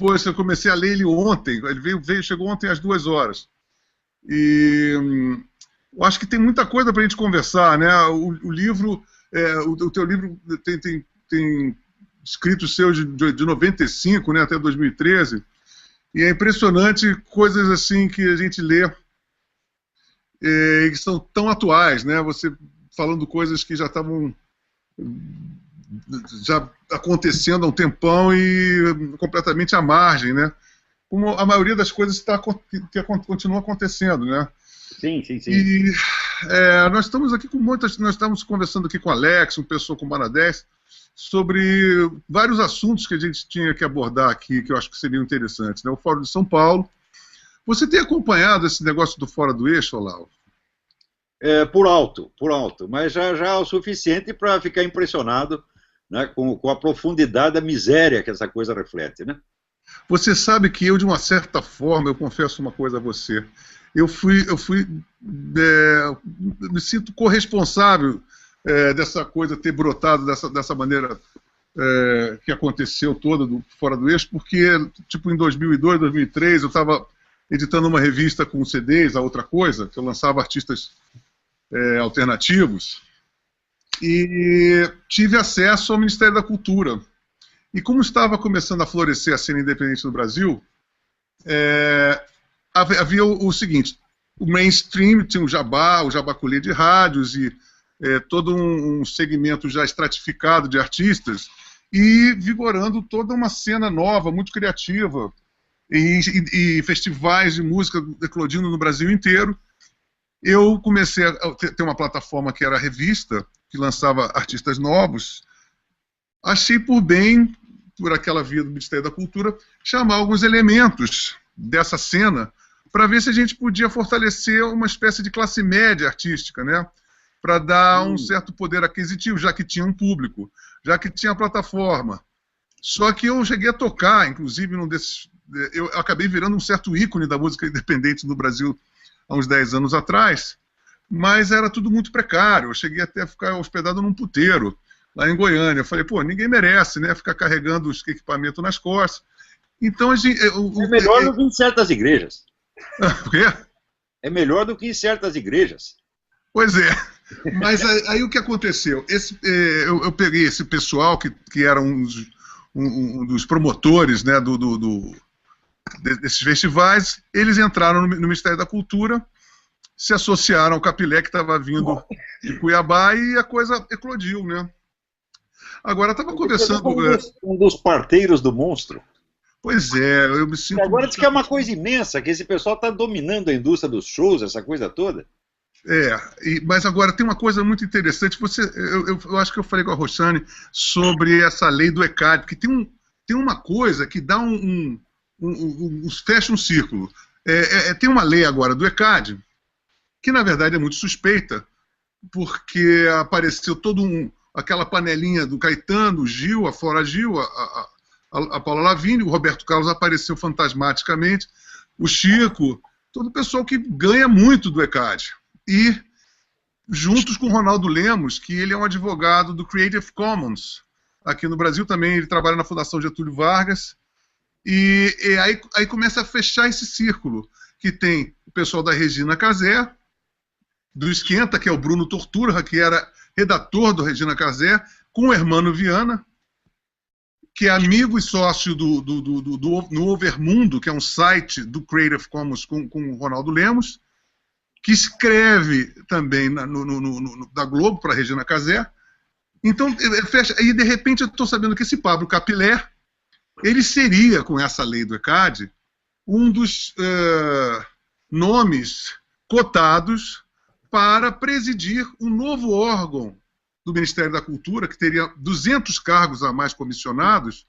Pois, eu comecei a ler ele ontem, chegou ontem às 2 horas. E eu acho que tem muita coisa para a gente conversar, né? O livro, o teu livro tem escritos seus de 95, né, até 2013, e é impressionante coisas assim que a gente lê que são tão atuais, né? Você falando coisas que já estavam acontecendo há um tempão e completamente à margem, né? Como a maioria das coisas que continua acontecendo, né? Sim, sim, sim. E nós estamos aqui nós estamos conversando aqui com o Alex, um pessoal com o Banadés, sobre vários assuntos que a gente tinha que abordar aqui, que eu acho que seriam interessantes, né? O Fórum de São Paulo. Você tem acompanhado esse negócio do Fora do Eixo, Olavo? Por alto, mas já o suficiente para ficar impressionado, né, com a profundidade da miséria que essa coisa reflete, né? Você sabe que eu, de uma certa forma, eu confesso uma coisa a você, eu me sinto corresponsável dessa coisa ter brotado dessa maneira que aconteceu toda Fora do Eixo, porque, tipo, em 2002, 2003, eu estava editando uma revista com CDs, a Outra Coisa, que eu lançava artistas alternativos, e tive acesso ao Ministério da Cultura. E como estava começando a florescer a cena independente no Brasil, havia o seguinte: o mainstream tinha o jabaculê de rádios e todo um segmento já estratificado de artistas e vigorando toda uma cena nova, muito criativa, e festivais de música eclodindo no Brasil inteiro. Eu comecei a ter uma plataforma que era a revista, que lançava artistas novos. Achei por bem, por aquela via do Ministério da Cultura, chamar alguns elementos dessa cena para ver se a gente podia fortalecer uma espécie de classe média artística, né? Para dar um certo poder aquisitivo, já que tinha um público, já que tinha plataforma. Só que eu cheguei a tocar, inclusive, eu acabei virando um certo ícone da música independente no Brasil há uns 10 anos atrás, mas era tudo muito precário. Eu cheguei até a ficar hospedado num puteiro, lá em Goiânia. Eu falei, pô, ninguém merece, né, ficar carregando os equipamentos nas costas. Então, é melhor do que em certas igrejas. O quê? É melhor do que em certas igrejas. Pois é. Mas aí o que aconteceu? Eu peguei esse pessoal que era um dos promotores, né, desses festivais. Eles entraram no Ministério da Cultura, se associaram ao Capilé, que estava vindo de Cuiabá, e a coisa eclodiu, né? Agora, estava conversando... Um dos parteiros do monstro. Pois é, eu me sinto... E agora diz que é uma coisa imensa, que esse pessoal está dominando a indústria dos shows, essa coisa toda. Mas agora tem uma coisa muito interessante. Eu acho que eu falei com a Roxane sobre essa lei do ECAD, porque tem uma coisa que dá fecha um círculo. Tem uma lei agora do ECAD, que na verdade é muito suspeita, porque apareceu aquela panelinha do Caetano, o Gil, a Flora Gil, a Paula Lavigne, o Roberto Carlos apareceu fantasmaticamente, o Chico, todo o pessoal que ganha muito do ECAD. E juntos com o Ronaldo Lemos, que ele é um advogado do Creative Commons. Aqui no Brasil também ele trabalha na Fundação Getúlio Vargas. E aí começa a fechar esse círculo, que tem o pessoal da Regina Casé, do Esquenta, que é o Bruno Torturra, que era redator do Regina Casé, com o Hermano Viana, que é amigo e sócio no Overmundo, que é um site do Creative Commons com o Ronaldo Lemos, que escreve também da Globo para a Regina Casé. Então, fecha, e de repente eu estou sabendo que esse Pablo Capilé, ele seria, com essa lei do ECAD, um dos nomes cotados para presidir um novo órgão do Ministério da Cultura, que teria 200 cargos a mais comissionados,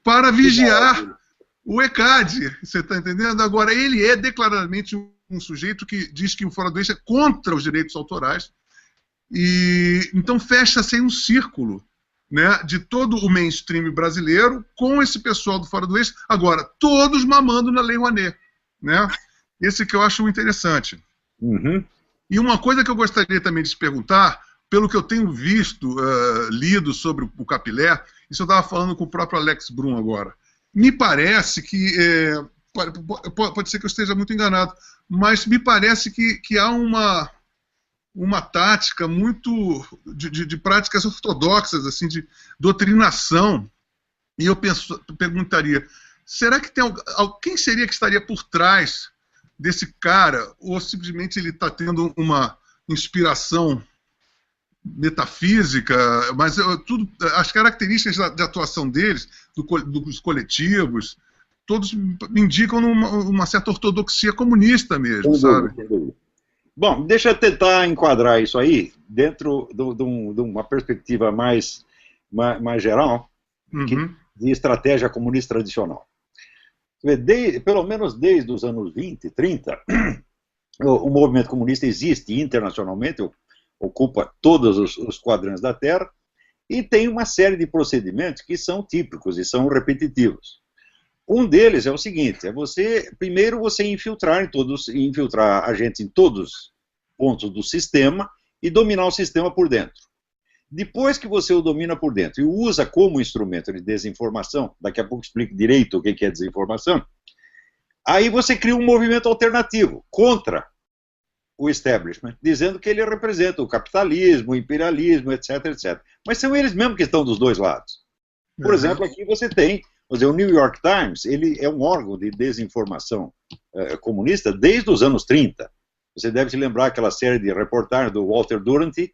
para vigiar o ECAD. Você está entendendo? Agora, ele é declaradamente um sujeito que diz que o Fora do Eixo é contra os direitos autorais, e então fecha-se um círculo, né, de todo o mainstream brasileiro com esse pessoal do Fora do Eixo, agora, todos mamando na Lei Rouanet, né? Esse que eu acho interessante. Uhum. E uma coisa que eu gostaria também de te perguntar, pelo que eu tenho visto, lido sobre o Capilé, isso eu estava falando com o próprio Alex Brum agora, me parece que, pode ser que eu esteja muito enganado, mas me parece que há uma tática muito de práticas ortodoxas, assim, de doutrinação, e eu perguntaria, será que quem seria que estaria por trás desse cara, ou simplesmente ele está tendo uma inspiração metafísica, mas as características de atuação deles, dos coletivos, todos indicam uma certa ortodoxia comunista mesmo, sabe? Bom, deixa eu tentar enquadrar isso aí dentro de uma perspectiva mais geral, de estratégia comunista tradicional. Pelo menos desde os anos 20, 30, o movimento comunista existe internacionalmente, ocupa todos os quadrantes da Terra, e tem uma série de procedimentos que são típicos e são repetitivos. Um deles é o seguinte, primeiro você infiltrar agentes em todos os pontos do sistema e dominar o sistema por dentro. Depois que você o domina por dentro e o usa como instrumento de desinformação, daqui a pouco explico direito o que é desinformação, aí você cria um movimento alternativo contra o establishment, dizendo que ele representa o capitalismo, o imperialismo, etc, etc. Mas são eles mesmos que estão dos dois lados. Por exemplo, aqui você tem, o New York Times, ele é um órgão de desinformação comunista desde os anos 30. Você deve se lembrar aquela série de reportagens do Walter Duranty,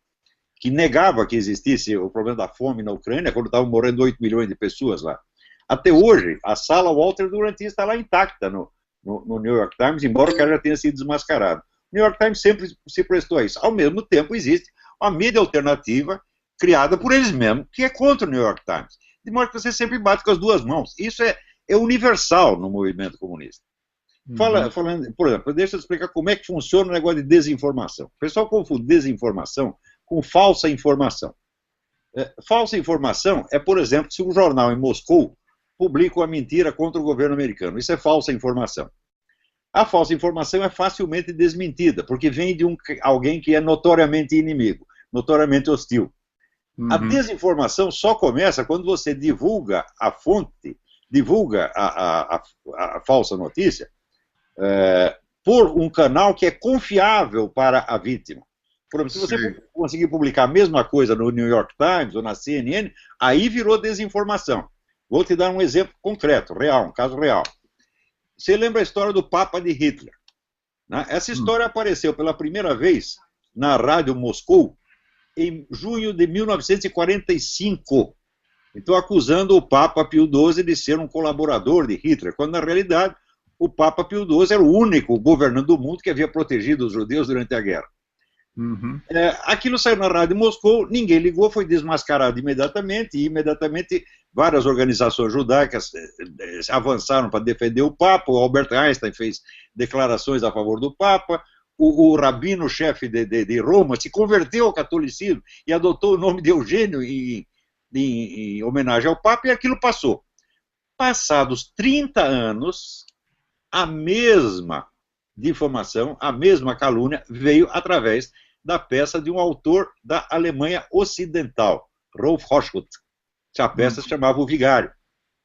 que negava que existisse o problema da fome na Ucrânia, quando estavam morrendo 8 milhões de pessoas lá. Até hoje, a sala Walter Duranty está lá intacta no New York Times, embora o cara já tenha sido desmascarado. O New York Times sempre se prestou a isso. Ao mesmo tempo, existe uma mídia alternativa criada por eles mesmos, que é contra o New York Times. De modo que você sempre bate com as duas mãos. Isso é universal no movimento comunista. Falando, por exemplo, deixa eu explicar como é que funciona o negócio de desinformação. O pessoal confunde desinformação com falsa informação. Falsa informação é, por exemplo, se um jornal em Moscou publica uma mentira contra o governo americano. Isso é falsa informação. A falsa informação é facilmente desmentida, porque vem de alguém que é notoriamente inimigo, notoriamente hostil. A desinformação só começa quando você divulga a fonte, divulga a falsa notícia, por um canal que é confiável para a vítima. Por exemplo, se você conseguir publicar a mesma coisa no New York Times ou na CNN, aí virou desinformação. Vou te dar um exemplo concreto, real, um caso real. Você lembra a história do Papa de Hitler? Né? Essa história apareceu pela primeira vez na Rádio Moscou em junho de 1945. Então, acusando o Papa Pio XII de ser um colaborador de Hitler, quando, na realidade, o Papa Pio XII era o único governante do mundo que havia protegido os judeus durante a guerra. Aquilo saiu na Rádio Moscou, ninguém ligou, foi desmascarado imediatamente, e imediatamente várias organizações judaicas avançaram para defender o Papa, o Albert Einstein fez declarações a favor do Papa, o rabino-chefe de Roma se converteu ao catolicismo e adotou o nome de Eugênio em homenagem ao Papa, e aquilo passou. Passados 30 anos, a mesma difamação, a mesma calúnia veio através da peça de um autor da Alemanha Ocidental, Rolf Hochschild. A peça se chamava O Vigário.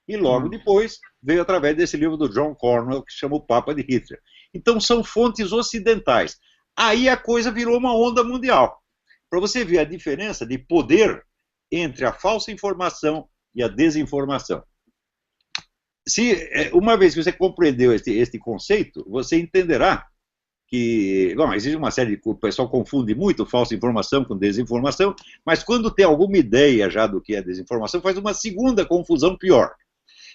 E logo depois veio através desse livro do John Cornwell, que chama O Papa de Hitler. Então são fontes ocidentais. Aí a coisa virou uma onda mundial. Para você ver a diferença de poder entre a falsa informação e a desinformação. Uma vez que você compreendeu este conceito, você entenderá que, bom, existe uma série de... O pessoal confunde muito falsa informação com desinformação, mas quando tem alguma ideia já do que é desinformação, faz uma segunda confusão pior,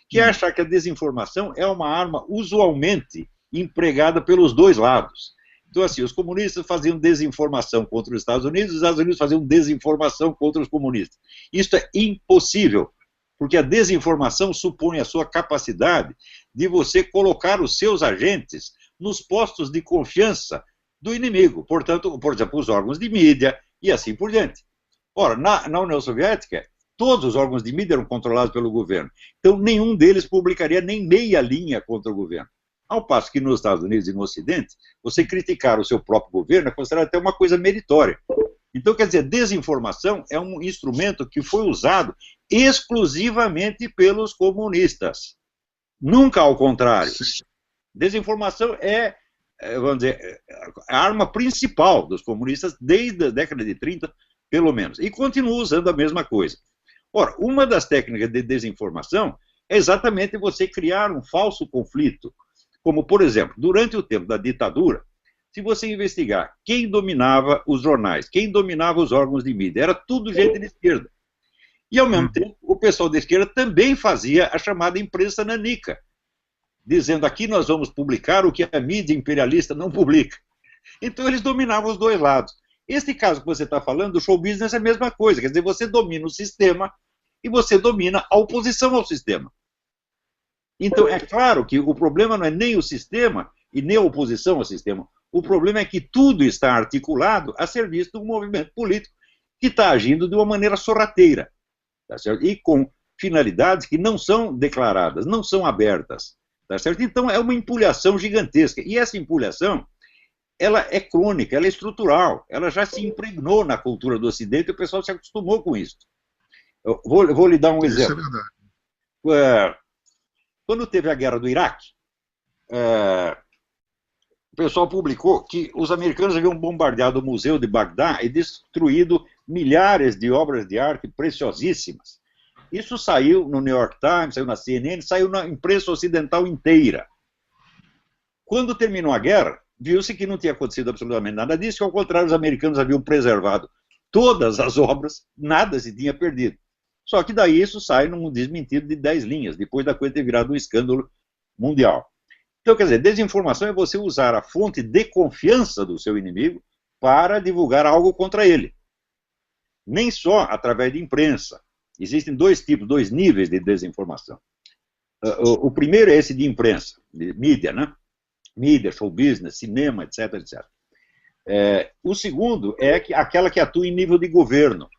que é achar que a desinformação é uma arma usualmente empregada pelos dois lados. Então, assim, os comunistas faziam desinformação contra os Estados Unidos faziam desinformação contra os comunistas. Isso é impossível, porque a desinformação supõe a sua capacidade de você colocar os seus agentes nos postos de confiança do inimigo, portanto, por exemplo, os órgãos de mídia e assim por diante. Ora, na União Soviética, todos os órgãos de mídia eram controlados pelo governo, então nenhum deles publicaria nem meia linha contra o governo. Ao passo que nos Estados Unidos e no Ocidente, você criticar o seu próprio governo é considerado até uma coisa meritória. Então, quer dizer, desinformação é um instrumento que foi usado exclusivamente pelos comunistas. Nunca ao contrário. Sim. Desinformação vamos dizer, a arma principal dos comunistas desde a década de 30, pelo menos. E continua usando a mesma coisa. Ora, uma das técnicas de desinformação é exatamente você criar um falso conflito. Como, por exemplo, durante o tempo da ditadura, se você investigar quem dominava os jornais, quem dominava os órgãos de mídia, era tudo gente de esquerda. E, ao mesmo tempo, o pessoal da esquerda também fazia a chamada imprensa nanica, dizendo aqui nós vamos publicar o que a mídia imperialista não publica. Então eles dominavam os dois lados. Este caso que você está falando, do show business, é a mesma coisa. Quer dizer, você domina o sistema e você domina a oposição ao sistema. Então é claro que o problema não é nem o sistema e nem a oposição ao sistema. O problema é que tudo está articulado a serviço de um movimento político que está agindo de uma maneira sorrateira. Tá certo? E com finalidades que não são declaradas, não são abertas. Tá certo? Então é uma empulhação gigantesca. E essa empulhação, ela é crônica, ela é estrutural, ela já se impregnou na cultura do Ocidente e o pessoal se acostumou com isso. Eu vou lhe dar um exemplo. Isso é verdade. Quando teve a guerra do Iraque, o pessoal publicou que os americanos haviam bombardeado o museu de Bagdá e destruído milhares de obras de arte preciosíssimas. Isso saiu no New York Times, saiu na CNN, saiu na imprensa ocidental inteira. Quando terminou a guerra, viu-se que não tinha acontecido absolutamente nada disso, que ao contrário, os americanos haviam preservado todas as obras, nada se tinha perdido. Só que daí isso sai num desmentido de 10 linhas, depois da coisa ter virado um escândalo mundial. Então, quer dizer, desinformação é você usar a fonte de confiança do seu inimigo para divulgar algo contra ele. Nem só através de imprensa. Existem dois tipos, dois níveis de desinformação. O primeiro é esse de imprensa, de mídia, né? Mídia, show business, cinema, etc, etc. O segundo é aquela que atua em nível de governo.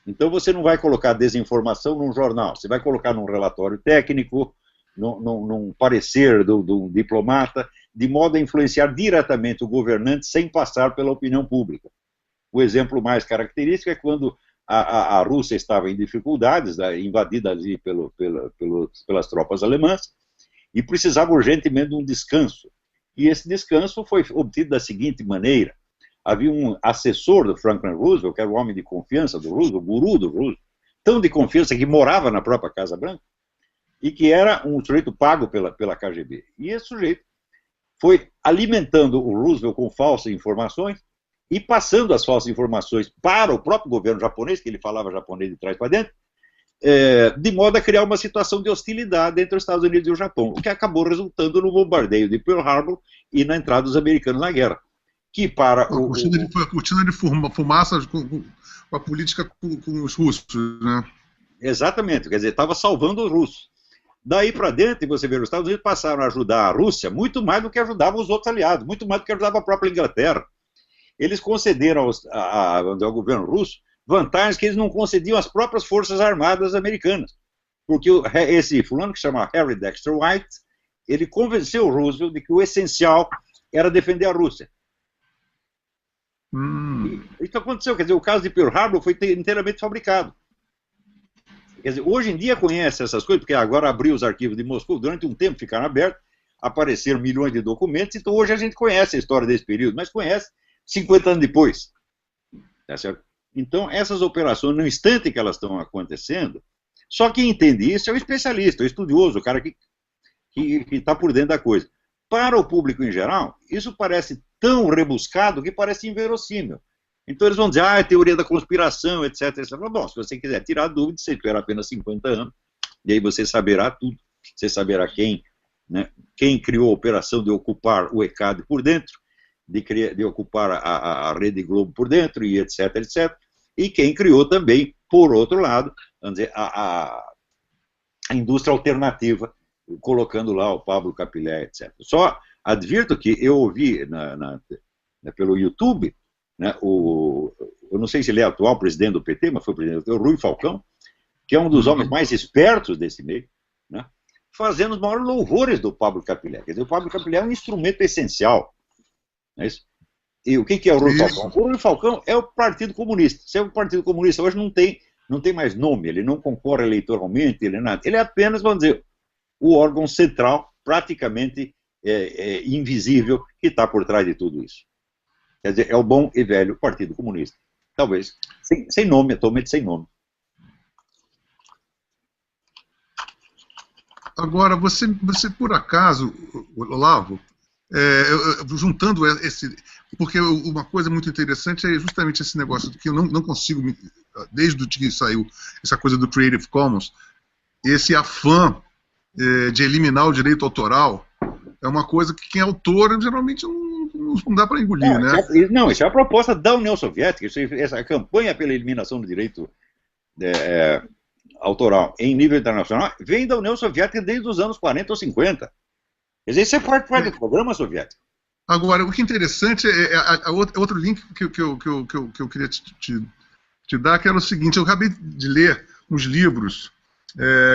Então você não vai colocar desinformação num jornal, você vai colocar num relatório técnico, num parecer do diplomata, de modo a influenciar diretamente o governante sem passar pela opinião pública. O exemplo mais característico é quando a Rússia estava em dificuldades, invadida ali pelas tropas alemãs, e precisava urgentemente de um descanso. E esse descanso foi obtido da seguinte maneira: havia um assessor do Franklin Roosevelt, que era o homem de confiança do Roosevelt, o guru do Roosevelt, tão de confiança que morava na própria Casa Branca, e que era um sujeito pago pela KGB. E esse sujeito foi alimentando o Roosevelt com falsas informações, e passando as falsas informações para o próprio governo japonês, que ele falava japonês de trás para dentro, de modo a criar uma situação de hostilidade entre os Estados Unidos e o Japão, o que acabou resultando no bombardeio de Pearl Harbor e na entrada dos americanos na guerra. Que para a cortina de fumaça com a política com os russos, né? Exatamente, quer dizer, estava salvando os russos. Daí para dentro, você vê, os Estados Unidos passaram a ajudar a Rússia muito mais do que ajudavam os outros aliados, muito mais do que ajudava a própria Inglaterra. Eles concederam ao governo russo vantagens que eles não concediam às próprias forças armadas americanas. Porque esse fulano que se chama Harry Dexter White, ele convenceu o Roosevelt de que o essencial era defender a Rússia. Isso aconteceu, quer dizer, o caso de Pearl Harbor foi inteiramente fabricado. Quer dizer, hoje em dia conhece essas coisas, porque agora abriu os arquivos de Moscou, durante um tempo ficaram abertos, apareceram milhões de documentos, então hoje a gente conhece a história desse período, mas conhece 50 anos depois. Tá certo? Então, essas operações, no instante que elas estão acontecendo, só quem entende isso é o especialista, o estudioso, o cara que está por dentro da coisa. Para o público em geral, isso parece tão rebuscado que parece inverossímil. Então eles vão dizer, é teoria da conspiração, etc, etc. Bom, se você quiser tirar dúvida, você tiver apenas 50 anos, e aí você saberá tudo. Você saberá quem criou a operação de ocupar o ECAD por dentro, de ocupar a Rede Globo por dentro, e etc, etc. E quem criou também, por outro lado, vamos dizer, a indústria alternativa, colocando lá o Pablo Capilé, etc. Só advirto que eu ouvi pelo YouTube, né, eu não sei se ele é atual presidente do PT, mas foi presidente, o Rui Falcão, que é um dos homens mais espertos desse meio, né, fazendo os maiores louvores do Pablo Capilé. Quer dizer, o Pablo Capilé é um instrumento essencial. Não é isso? E o que é o Rui Falcão? O Rui Falcão é o Partido Comunista. Se é o Partido Comunista hoje não tem mais nome, ele não concorre eleitoralmente, ele é nada. Ele é apenas, vamos dizer, o órgão central, praticamente invisível, que está por trás de tudo isso. Quer dizer, é o bom e velho Partido Comunista. Talvez sem nome, atualmente sem nome. Agora, você por acaso, Olavo, juntando esse... Porque uma coisa muito interessante é justamente esse negócio que eu não consigo, desde que saiu essa coisa do Creative Commons, esse afã de eliminar o direito autoral, é uma coisa que quem é autor geralmente não dá para engolir, né? Isso é a proposta da União Soviética, essa campanha pela eliminação do direito autoral em nível internacional vem da União Soviética desde os anos 40 ou 50. Quer dizer, isso é parte do programa soviético. Agora, o que é interessante outro link que eu queria te dar, que era o seguinte: eu acabei de ler uns livros,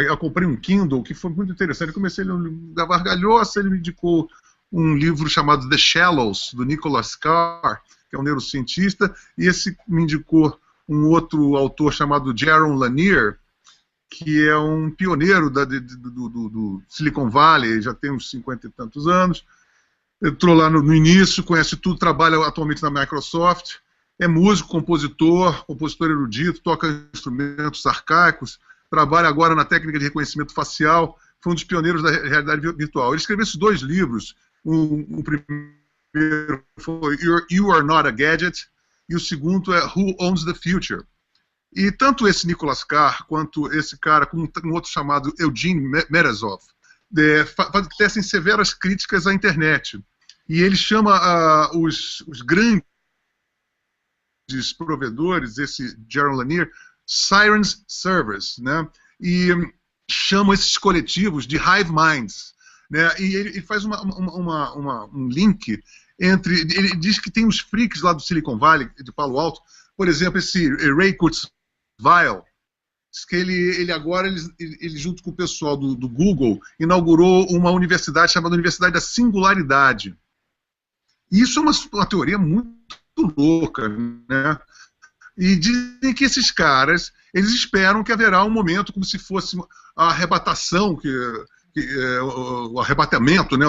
eu comprei um Kindle, que foi muito interessante. Eu comecei a ler um livro da Vargalhosa, ele me indicou um livro chamado The Shallows, do Nicholas Carr, que é um neurocientista, e esse me indicou um outro autor chamado Jaron Lanier, que é um pioneiro do Silicon Valley, já tem uns 50 e tantos anos, entrou lá no início, conhece tudo, trabalha atualmente na Microsoft, é músico, compositor erudito, toca instrumentos arcaicos, trabalha agora na técnica de reconhecimento facial, foi um dos pioneiros da realidade virtual. Ele escreveu esses dois livros, o primeiro foi You Are Not a Gadget, e o segundo é Who Owns the Future. E tanto esse Nicholas Carr, quanto esse cara, com um outro chamado Eugene Merazov, tecem severas críticas à internet. E ele chama os grandes provedores, esse Jaron Lanier, Sirens Servers, né? E chama esses coletivos de hive minds, né? E ele faz um link entre... Ele diz que tem os freaks lá do Silicon Valley, de Palo Alto, por exemplo, esse Ray Kurzweil, que ele agora, ele junto com o pessoal do Google, inaugurou uma universidade chamada Universidade da Singularidade. E isso é uma teoria muito louca, né? E dizem que esses caras, eles esperam que haverá um momento como se fosse a arrebatação, o arrebatamento, né,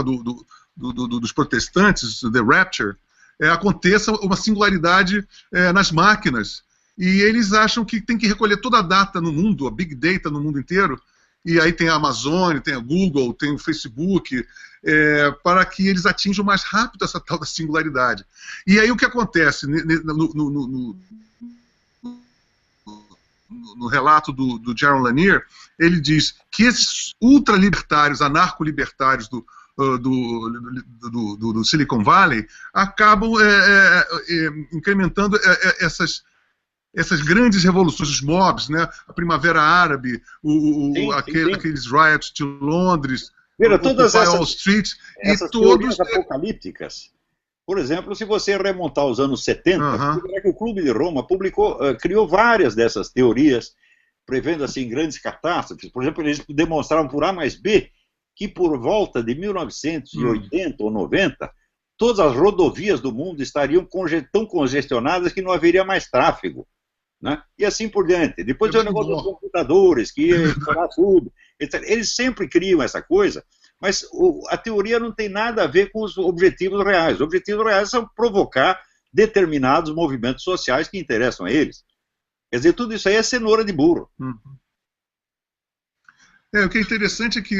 dos protestantes, the rapture, aconteça uma singularidade nas máquinas. E eles acham que tem que recolher toda a data no mundo, a big data no mundo inteiro, e aí tem a Amazon, tem a Google, tem o Facebook, para que eles atinjam mais rápido essa tal da singularidade. E aí o que acontece no relato do Jaron Lanier, ele diz que esses ultralibertários, anarco-libertários do Silicon Valley acabam incrementando essas grandes revoluções, os mobs, né? A Primavera Árabe, aqueles riots de Londres, todas Wall Street, essas teorias apocalípticas. Por exemplo, se você remontar aos anos 70, que o Clube de Roma criou várias dessas teorias, prevendo assim grandes catástrofes. Por exemplo, eles demonstraram por A mais B que por volta de 1980 ou 90, todas as rodovias do mundo estariam tão congestionadas que não haveria mais tráfego. Né? E assim por diante. Depois tem o negócio dos computadores, que ia parar tudo, etc. Eles sempre criam essa coisa, mas a teoria não tem nada a ver com os objetivos reais. Os objetivos reais são provocar determinados movimentos sociais que interessam a eles. Quer dizer, tudo isso aí é cenoura de burro. O que é interessante é que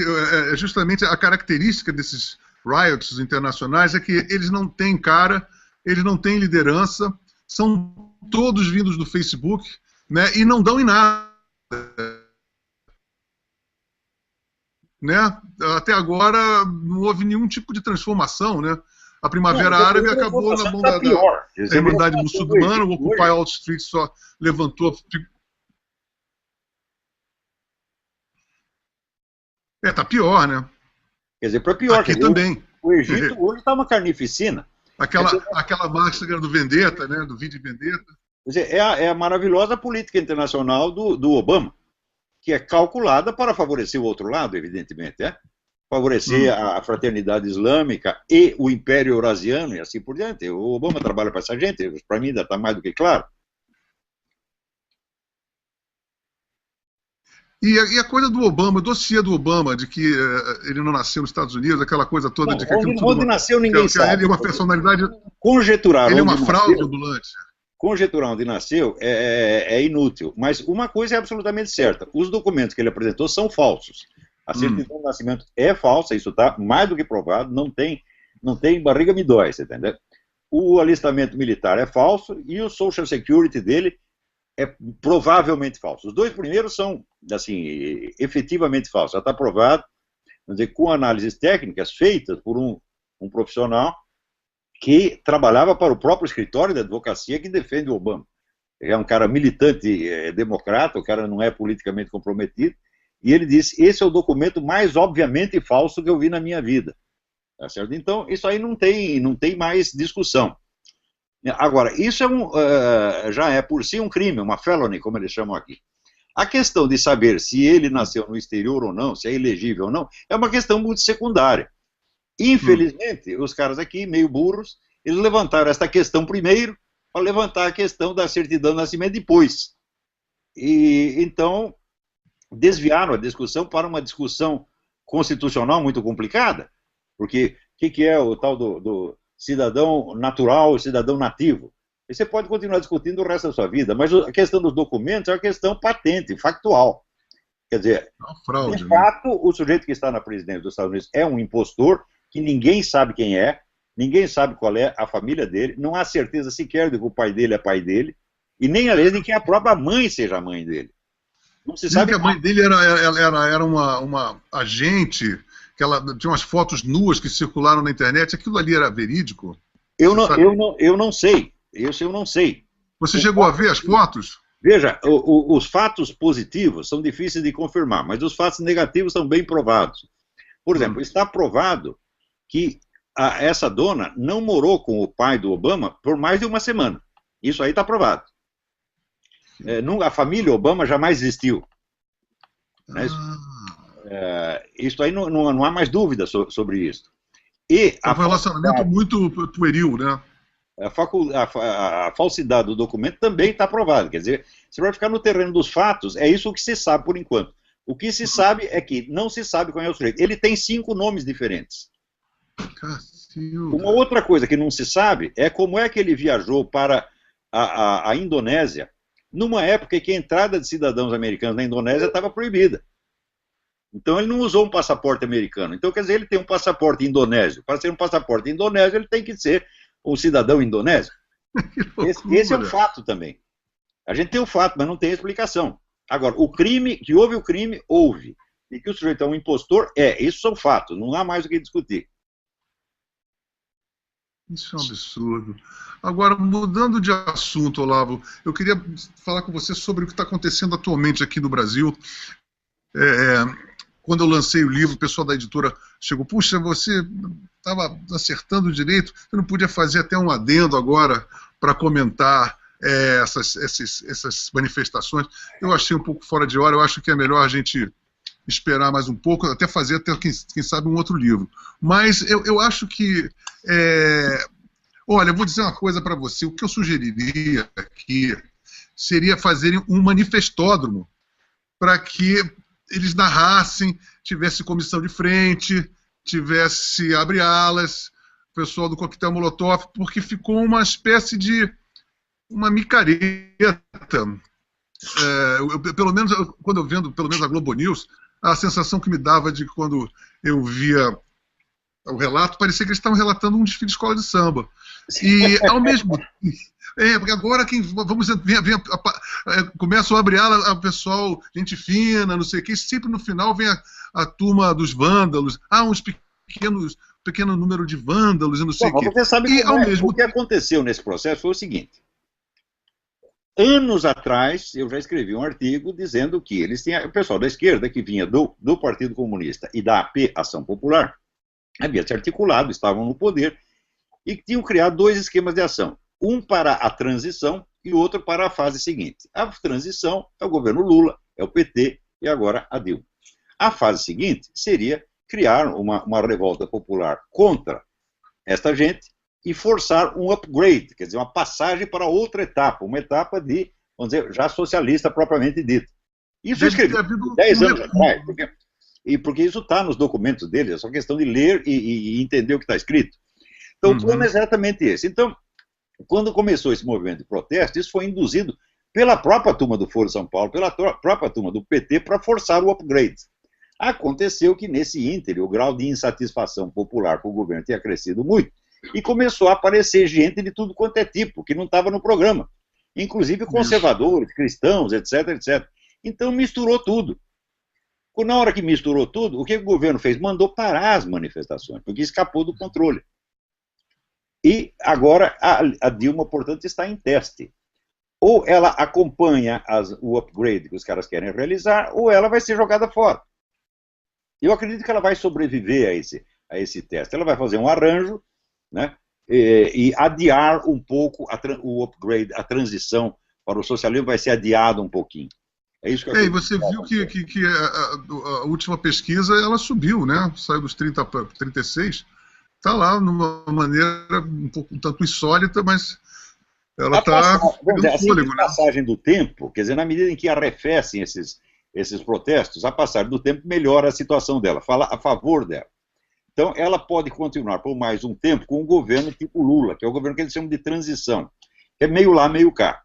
justamente a característica desses riots internacionais é que eles não têm cara, eles não têm liderança, são todos vindos do Facebook, né, e não dão em nada. Né? Até agora não houve nenhum tipo de transformação, né? A Primavera Árabe acabou na mão da Irmandade Muçulmana, o Occupy Wall Street só levantou... Tá pior, né? Quer dizer, para pior. Aqui também. O Egito hoje está uma carnificina. Aquela máscara do Vendetta, né? Do vídeo Vendetta. Quer dizer, é a maravilhosa política internacional do Obama, que é calculada para favorecer o outro lado, evidentemente, favorecer a fraternidade islâmica e o Império Eurasiano e assim por diante. O Obama trabalha para essa gente, para mim ainda está mais do que claro. E a coisa do Obama, o dossiê do Obama, de que ele não nasceu nos Estados Unidos, aquela coisa toda Não, de que aquilo tudo. onde nasceu ninguém sabe. Ele é uma personalidade. Conjeturar Ele é onde uma fraude nasceu, ambulante. conjeturar onde nasceu é inútil. Mas uma coisa é absolutamente certa: os documentos que ele apresentou são falsos. A certidão de nascimento é falsa, isso está mais do que provado, não tem barriga me dói, você entendeu? O alistamento militar é falso e o Social Security dele é provavelmente falso. Os dois primeiros são, assim, efetivamente falsos. Já está provado, vamos dizer, com análises técnicas feitas por um profissional que trabalhava para o próprio escritório de advocacia que defende o Obama. É um cara militante democrata, o cara não é politicamente comprometido, e ele disse: esse é o documento mais obviamente falso que eu vi na minha vida. Tá certo? Então, isso aí não tem mais discussão. Agora, isso já é por si um crime, uma felony, como eles chamam aqui. A questão de saber se ele nasceu no exterior ou não, se é elegível ou não, é uma questão muito secundária. Infelizmente, os caras aqui, meio burros, eles levantaram esta questão primeiro, para levantar a questão da certidão de nascimento depois. E então desviaram a discussão para uma discussão constitucional muito complicada, porque o que é o tal do cidadão natural, cidadão nativo? E você pode continuar discutindo o resto da sua vida, mas a questão dos documentos é uma questão patente, factual. Quer dizer, fraude, de fato, o sujeito que está na presidência dos Estados Unidos é um impostor, que ninguém sabe quem é, ninguém sabe qual é a família dele, não há certeza sequer de que o pai dele é pai dele, e nem, às vezes, de que a própria mãe seja a mãe dele. Não se sabe que a mãe dele era uma agente, que ela tinha umas fotos nuas que circularam na internet. Aquilo ali era verídico? Eu não sei. Isso eu não sei. Você chegou a ver as fotos? Veja, os fatos positivos são difíceis de confirmar, mas os fatos negativos são bem provados. Por exemplo, está provado que essa dona não morou com o pai do Obama por mais de uma semana. Isso aí está provado. A família Obama jamais existiu. Isso aí não há mais dúvida sobre isso. E é um relacionamento muito pueril, né? A falsidade do documento também está provada. Quer dizer, você vai ficar no terreno dos fatos, é isso que se sabe por enquanto. O que se sabe é que não se sabe qual é o sujeito. Ele tem 5 nomes diferentes. Cacilda. Uma outra coisa que não se sabe é como é que ele viajou para a Indonésia numa época em que a entrada de cidadãos americanos na Indonésia estava proibida. Então ele não usou um passaporte americano. Então, quer dizer, ele tem um passaporte indonésio. Para ser um passaporte indonésio, ele tem que ser um cidadão indonésio. Esse é um fato também. A gente tem o fato, mas não tem a explicação. Agora, que houve o crime, houve. E que o sujeito é um impostor, isso são fatos. Não há mais o que discutir. Isso é um absurdo. Agora, mudando de assunto, Olavo, eu queria falar com você sobre o que está acontecendo atualmente aqui no Brasil. Quando eu lancei o livro, o pessoal da editora chegou: puxa, você estava acertando direito, você não podia fazer até um adendo agora para comentar essas manifestações? Eu achei um pouco fora de hora, eu acho que é melhor a gente esperar mais um pouco, até fazer, quem sabe, um outro livro. Mas eu acho que... olha, eu vou dizer uma coisa para você, o que eu sugeriria aqui seria fazerem um manifestódromo para que eles narrassem, tivesse comissão de frente, tivesse abre-alas, o pessoal do coquetel Molotov, porque ficou uma espécie de uma micareta. Pelo menos, quando eu vendo, pelo menos a Globo News, a sensação que me dava de quando eu via o relato, parecia que eles estavam relatando um desfile de escola de samba. E, ao mesmo tempo... porque agora começam a abrir ala, o pessoal, gente fina, não sei o que, sempre no final vem a turma dos vândalos, pequeno número de vândalos, e não sei o que. Você sabe o que aconteceu nesse processo foi o seguinte: anos atrás, eu já escrevi um artigo dizendo que eles tinham, o pessoal da esquerda, que vinha do Partido Comunista e da AP, Ação Popular, havia se articulado, estavam no poder, e tinham criado 2 esquemas de ação. Um para a transição e outro para a fase seguinte. A transição é o governo Lula, é o PT e agora a Dilma. A fase seguinte seria criar uma revolta popular contra esta gente e forçar um upgrade, quer dizer, uma passagem para outra etapa, uma etapa de, vamos dizer, já socialista propriamente dita. Isso eu escrevi 10 anos atrás, porque isso está nos documentos dele, é só questão de ler e entender o que está escrito. Então, o plano é exatamente esse. Então, quando começou esse movimento de protesto, isso foi induzido pela própria turma do Foro de São Paulo, pela própria turma do PT, para forçar o upgrade. Aconteceu que, nesse ínterim, o grau de insatisfação popular com o governo tinha crescido muito, e começou a aparecer gente de tudo quanto é tipo, que não estava no programa. Inclusive conservadores, cristãos, etc, etc. Então misturou tudo. Na hora que misturou tudo, o que o governo fez? Mandou parar as manifestações, porque escapou do controle. E agora a Dilma, portanto, está em teste. Ou ela acompanha o upgrade que os caras querem realizar, ou ela vai ser jogada fora. Eu acredito que ela vai sobreviver a esse teste. Ela vai fazer um arranjo, né, e adiar um pouco o upgrade, a transição para o socialismo vai ser adiada um pouquinho. É isso que eu e você viu que a última pesquisa ela subiu, né? Saiu dos 30 para 36. Está lá numa maneira um tanto insólita, mas ela está pegando fôlego, né? A passagem do tempo, quer dizer, na medida em que arrefecem esses protestos, a passagem do tempo melhora a situação dela, fala a favor dela. Então, ela pode continuar por mais um tempo com um governo tipo Lula, que é o governo que eles chamam de transição, que é meio lá, meio cá.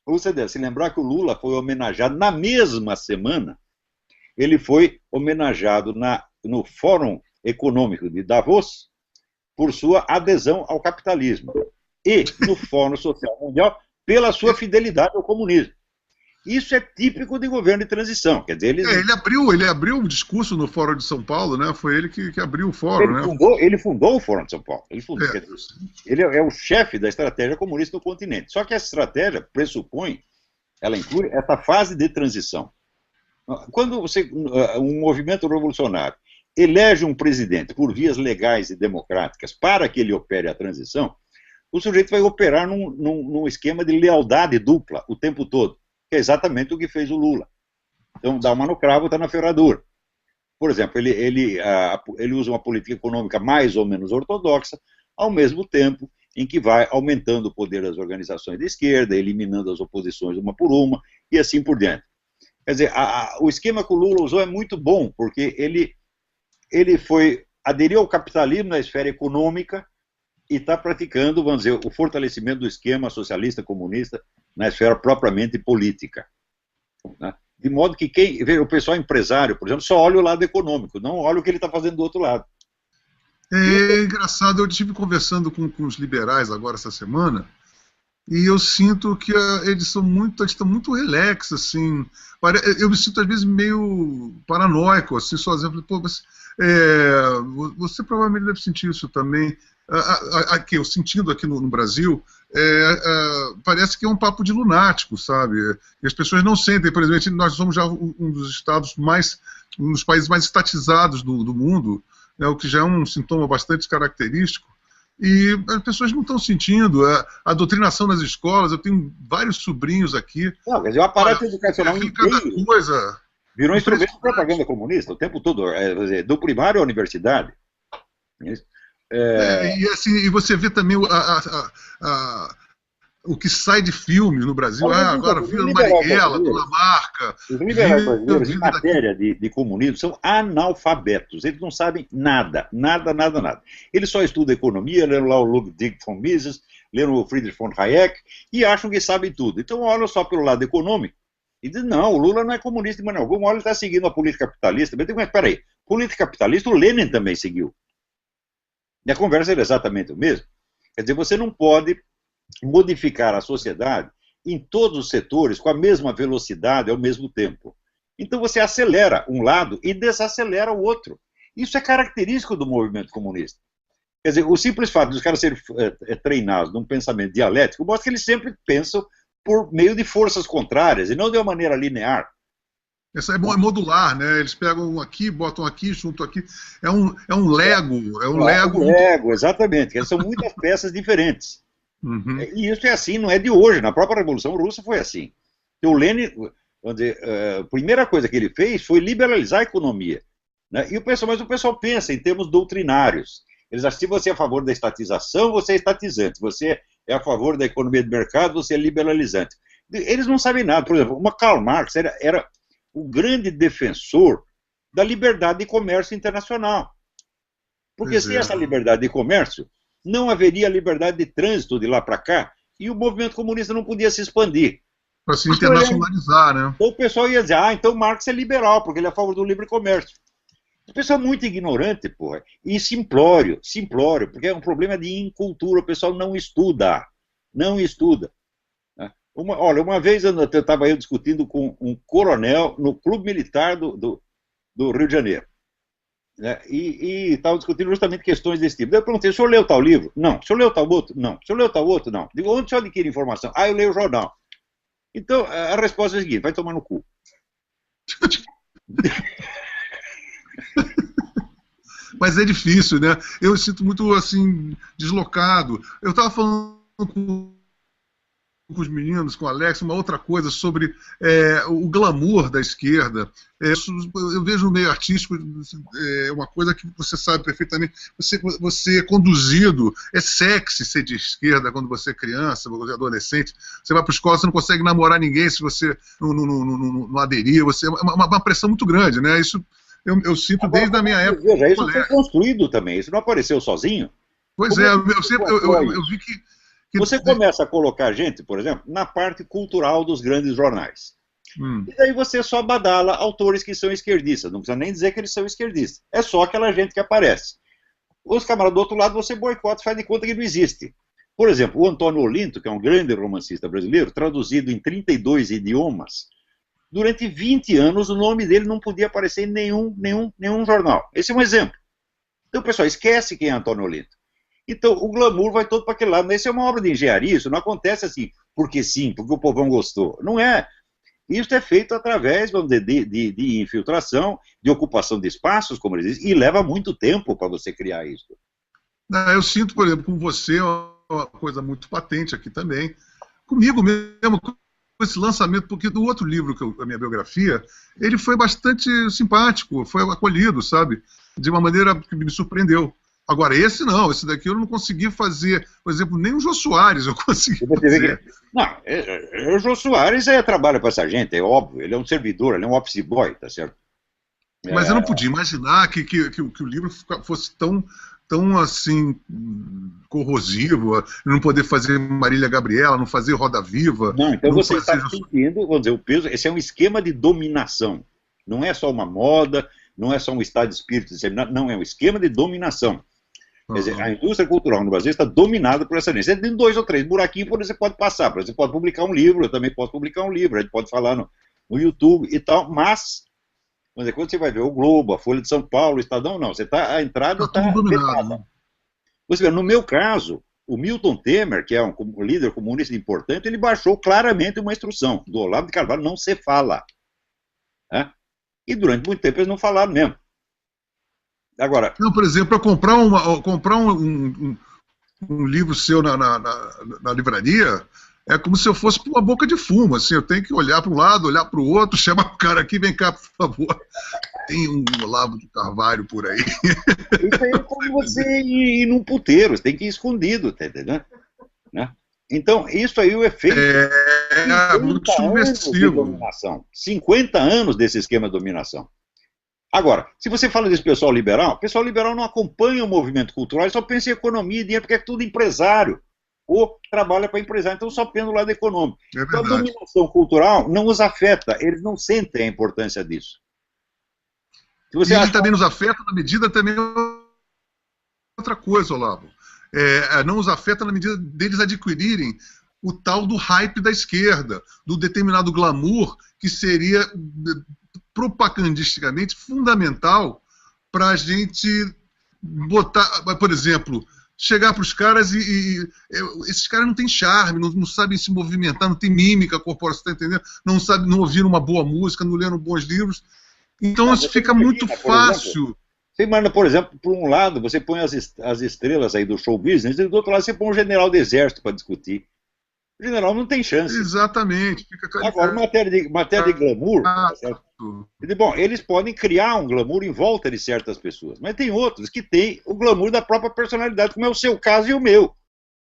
Você deve se lembrar que o Lula foi homenageado na mesma semana, ele foi homenageado no Fórum Econômico de Davos por sua adesão ao capitalismo e no Fórum Social Mundial pela sua fidelidade ao comunismo. Isso é típico de governo de transição. Quer dizer, ele abriu um discurso no Fórum de São Paulo, né? Foi ele que abriu o fórum, ele fundou o Fórum de São Paulo. Ele é o chefe da estratégia comunista no continente. Só que essa estratégia pressupõe, ela inclui essa fase de transição. Quando um movimento revolucionário elege um presidente por vias legais e democráticas para que ele opere a transição, o sujeito vai operar num esquema de lealdade dupla o tempo todo, que é exatamente o que fez o Lula. Então, dá uma no cravo, está na ferradura. Por exemplo, ele usa uma política econômica mais ou menos ortodoxa, ao mesmo tempo em que vai aumentando o poder das organizações de esquerda, eliminando as oposições uma por uma, e assim por diante. Quer dizer, o esquema que o Lula usou é muito bom, porque ele aderiu ao capitalismo na esfera econômica e está praticando, vamos dizer, o fortalecimento do esquema socialista comunista na esfera propriamente política. Né? De modo que o pessoal empresário, por exemplo, só olha o lado econômico, não olha o que ele está fazendo do outro lado. É engraçado, eu estive conversando com os liberais agora essa semana, e eu sinto que eles estão muito relax, assim. Eu me sinto às vezes meio paranoico, assim, sozinho. Pô, você provavelmente deve sentir isso também. Aqui, eu sentindo aqui no Brasil, parece que é um papo de lunático, sabe? E as pessoas não sentem, por exemplo, nós somos já um dos estados um dos países mais estatizados do mundo, né, o que já é um sintoma bastante característico, e as pessoas não estão sentindo a doutrinação nas escolas. Eu tenho vários sobrinhos aqui. Não, quer dizer, o aparato educacional inteiro coisa virou um instrumento de propaganda comunista o tempo todo, do primário à universidade. E você vê também o que sai de filme no Brasil. Agora Vila Marighella, Dona Marca. Os liberais brasileiros, em matéria de comunismo, são analfabetos. Eles não sabem nada. Eles só estudam economia, leram lá o Ludwig von Mises, leram o Friedrich von Hayek e acham que sabem tudo. Então olham só pelo lado econômico e dizem, não, o Lula não é comunista de maneira alguma, ele está seguindo a política capitalista. Mas espera aí, política capitalista o Lenin também seguiu. E a conversa era exatamente o mesmo. Quer dizer, você não pode modificar a sociedade em todos os setores com a mesma velocidade ao mesmo tempo. Então você acelera um lado e desacelera o outro. Isso é característico do movimento comunista. Quer dizer, o simples fato dos caras serem treinados num pensamento dialético mostra que eles sempre pensam por meio de forças contrárias e não de uma maneira linear. Essa é modular, né? Eles pegam aqui, botam aqui, juntam aqui. É um Lego. É um Lego. Lego, exatamente. São muitas peças diferentes. Uhum. E isso é assim, não é de hoje. Na própria Revolução Russa foi assim. O Lenin, a primeira coisa que ele fez foi liberalizar a economia. Né? Mas o pessoal pensa em termos doutrinários. Eles acham que se você é a favor da estatização, você é estatizante. Você é a favor da economia de mercado, você é liberalizante. Eles não sabem nada. Por exemplo, Karl Marx era o grande defensor da liberdade de comércio internacional. Porque sem essa liberdade de comércio, não haveria liberdade de trânsito de lá para cá, e o movimento comunista não podia se expandir. Para se internacionalizar, né? Então o pessoal ia dizer, então Marx é liberal, porque ele é a favor do livre comércio. O pessoal é muito ignorante, porra. E simplório, porque é um problema de incultura, o pessoal não estuda. Não estuda. Olha, uma vez eu estava discutindo com um coronel no clube militar do Rio de Janeiro. Né? E estava discutindo justamente questões desse tipo. Daí eu perguntei, o senhor leu tal livro? Não. O senhor leu tal outro? Não. O senhor leu tal outro? Não. Digo, onde o senhor adquire informação? Eu leio o jornal. Então, a resposta é a seguinte, vai tomar no cu. Mas é difícil, né? Eu me sinto muito, assim, deslocado. Eu estava falando com os meninos, com o Alex, uma outra coisa sobre o glamour da esquerda. Eu vejo no meio artístico uma coisa que você sabe perfeitamente. Você é conduzido, é sexy ser de esquerda quando você é criança, quando você é adolescente. Você vai para a escola, você não consegue namorar ninguém se você não aderir. É uma pressão muito grande, né? Isso eu sinto agora, desde a minha época. Veja, isso foi construído também, isso não apareceu sozinho. Pois eu vi que você começa a colocar gente, por exemplo, na parte cultural dos grandes jornais. E daí você só badala autores que são esquerdistas. Não precisa nem dizer que eles são esquerdistas. É só aquela gente que aparece. Os camaradas do outro lado você boicota e faz de conta que não existe. Por exemplo, o Antônio Olinto, que é um grande romancista brasileiro, traduzido em 32 idiomas, durante 20 anos o nome dele não podia aparecer em nenhum jornal. Esse é um exemplo. Então o pessoal esquece quem é Antônio Olinto. Então, o glamour vai todo para aquele lado. Isso é uma obra de engenharia, isso não acontece assim, porque sim, porque o povão gostou. Não é. Isso é feito através, vamos dizer, de infiltração, de ocupação de espaços, como eles dizem, e leva muito tempo para você criar isso. Eu sinto, por exemplo, com você, uma coisa muito patente aqui também, comigo mesmo, com esse lançamento, porque do outro livro, a minha biografia, ele foi bastante simpático, foi acolhido, sabe? De uma maneira que me surpreendeu. Agora, esse não, esse daqui eu não consegui fazer, por exemplo, nem o Jô Soares eu consegui fazer. Não, o Jô Soares trabalha para essa gente, é óbvio, ele é um servidor, ele é um office boy, tá certo? Mas eu não podia imaginar que o livro fosse tão assim, corrosivo, não poder fazer Marília Gabriela, não fazer Roda Viva. Não, então você está sentindo, vamos dizer, o peso, esse é um esquema de dominação, não é só uma moda, não é só um estado de espírito disseminado, não, é um esquema de dominação. Quer dizer, a indústria cultural no Brasil está dominada por essa linha. Tem 2 ou 3 buraquinhos por onde você pode passar. Você pode publicar um livro, eu também posso publicar um livro, a gente pode falar no YouTube e tal, mas quando você vai ver o Globo, a Folha de São Paulo, o Estadão, não. A entrada está dominada. Você vê, no meu caso, o Milton Temer, que é um líder comunista importante, ele baixou claramente uma instrução do Olavo de Carvalho, não se fala. E durante muito tempo eles não falaram mesmo. Agora, não, por exemplo, para comprar um livro seu na livraria, é como se eu fosse por uma boca de fumo, assim, eu tenho que olhar para um lado, olhar para o outro, chamar o cara aqui, vem cá, por favor, tem um Olavo de Carvalho por aí. Isso aí é como você ir num puteiro, você tem que ir escondido, tá entendendo? Né? Então, isso aí é o efeito. É muito subversivo. 50 anos desse esquema de dominação. Agora, se você fala desse pessoal liberal, o pessoal liberal não acompanha o movimento cultural, ele só pensa em economia e dinheiro, porque é tudo empresário, ou trabalha para empresário, então só pensa no lado econômico. Então a dominação cultural não os afeta, eles não sentem a importância disso. Se ele também nos afeta na medida também outra coisa, Olavo. Não os afeta na medida deles adquirirem o tal do hype da esquerda, do determinado glamour que seria propagandisticamente fundamental para a gente botar, por exemplo, chegar para os caras esses caras não têm charme, não sabem se movimentar, não tem mímica corporal, você está entendendo? Não ouviram uma boa música, não leram bons livros. Então isso fica muito fácil. Você imagina, por exemplo, por um lado você põe as estrelas aí do show business e do outro lado você põe um general do exército para discutir. O general não tem chance. Exatamente. Agora, matéria de glamour, bom, eles podem criar um glamour em volta de certas pessoas, mas tem outros que têm o glamour da própria personalidade, como é o seu caso e o meu.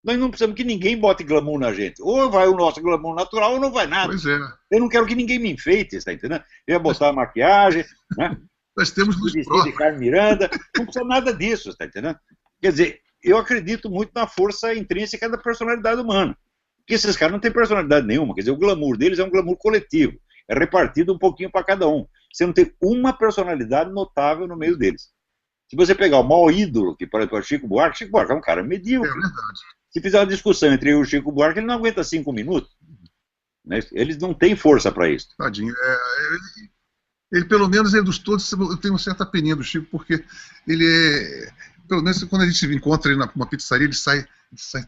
Nós não precisamos que ninguém bote glamour na gente. Ou vai o nosso glamour natural ou não vai nada. Pois é. Eu não quero que ninguém me enfeite, está entendendo? Eu ia botar a maquiagem, né? Nós temos luz vestido de Carmen Miranda, não precisa nada disso, está entendendo? Quer dizer, eu acredito muito na força intrínseca da personalidade humana. Porque esses caras não têm personalidade nenhuma, quer dizer, o glamour deles é um glamour coletivo, é repartido um pouquinho para cada um. Você não tem uma personalidade notável no meio deles. Se você pegar o maior ídolo, que parece o Chico Buarque é um cara medíocre. É verdade. Se fizer uma discussão entre eu e o Chico Buarque, ele não aguenta 5 minutos. Né? Eles não têm força para isso. Tadinho. Ele, pelo menos, é dos todos, eu tenho uma certa peninha do Chico, porque ele é... Pelo menos quando a gente encontra ele numa pizzaria, ele sai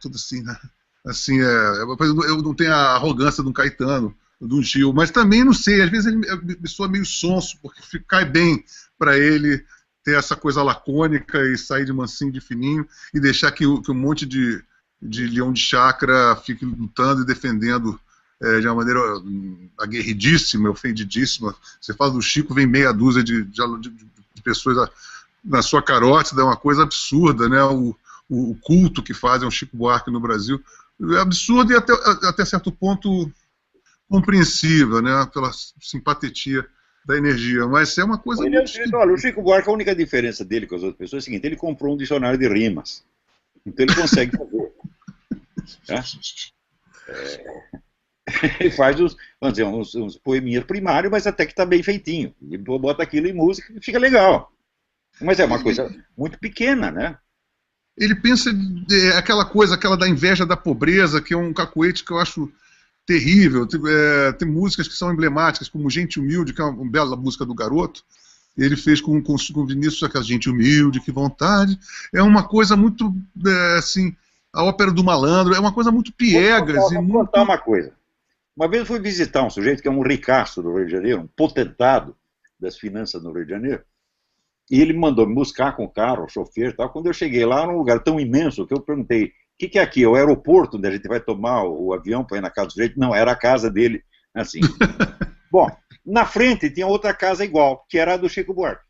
tudo assim, né? Assim, eu não tenho a arrogância de um Caetano, de um Gil, mas também não sei, às vezes ele me soa meio sonso, porque cai bem para ele ter essa coisa lacônica e sair de mansinho, de fininho, e deixar que um monte de leão de chácara fique lutando e defendendo de uma maneira aguerridíssima, ofendidíssima. Você fala do Chico, vem meia dúzia de pessoas na sua carótida, é uma coisa absurda, né? O culto que fazem ao Chico Buarque no Brasil é absurdo e até certo ponto compreensível, né? Pela simpatia da energia, mas é uma coisa olha, o Chico Buarque, a única diferença dele com as outras pessoas é o seguinte: ele comprou um dicionário de rimas, então ele consegue fazer. Né? Ele faz vamos dizer, uns poeminhas primários, mas até que está bem feitinho. Ele bota aquilo em música e fica legal. Mas é uma coisa muito pequena, né? Ele pensa aquela coisa, aquela da inveja da pobreza, que é um cacuete que eu acho terrível. Tem músicas que são emblemáticas, como Gente Humilde, que é uma bela música do Garoto. Ele fez com o Vinícius aquela Gente Humilde, que vontade. É uma coisa muito, assim, a ópera do malandro, é uma coisa muito piegas. Vou contar uma coisa. Uma vez eu fui visitar um sujeito que é um ricaço do Rio de Janeiro, um potentado das finanças no Rio de Janeiro. E ele mandou me buscar com o carro, o chofer e tal. Quando eu cheguei lá, num lugar tão imenso que eu perguntei: o que é aqui? É o aeroporto onde a gente vai tomar o avião para ir na casa do sujeito? Não, era a casa dele, assim. Bom, na frente tinha outra casa igual, que era a do Chico Buarque.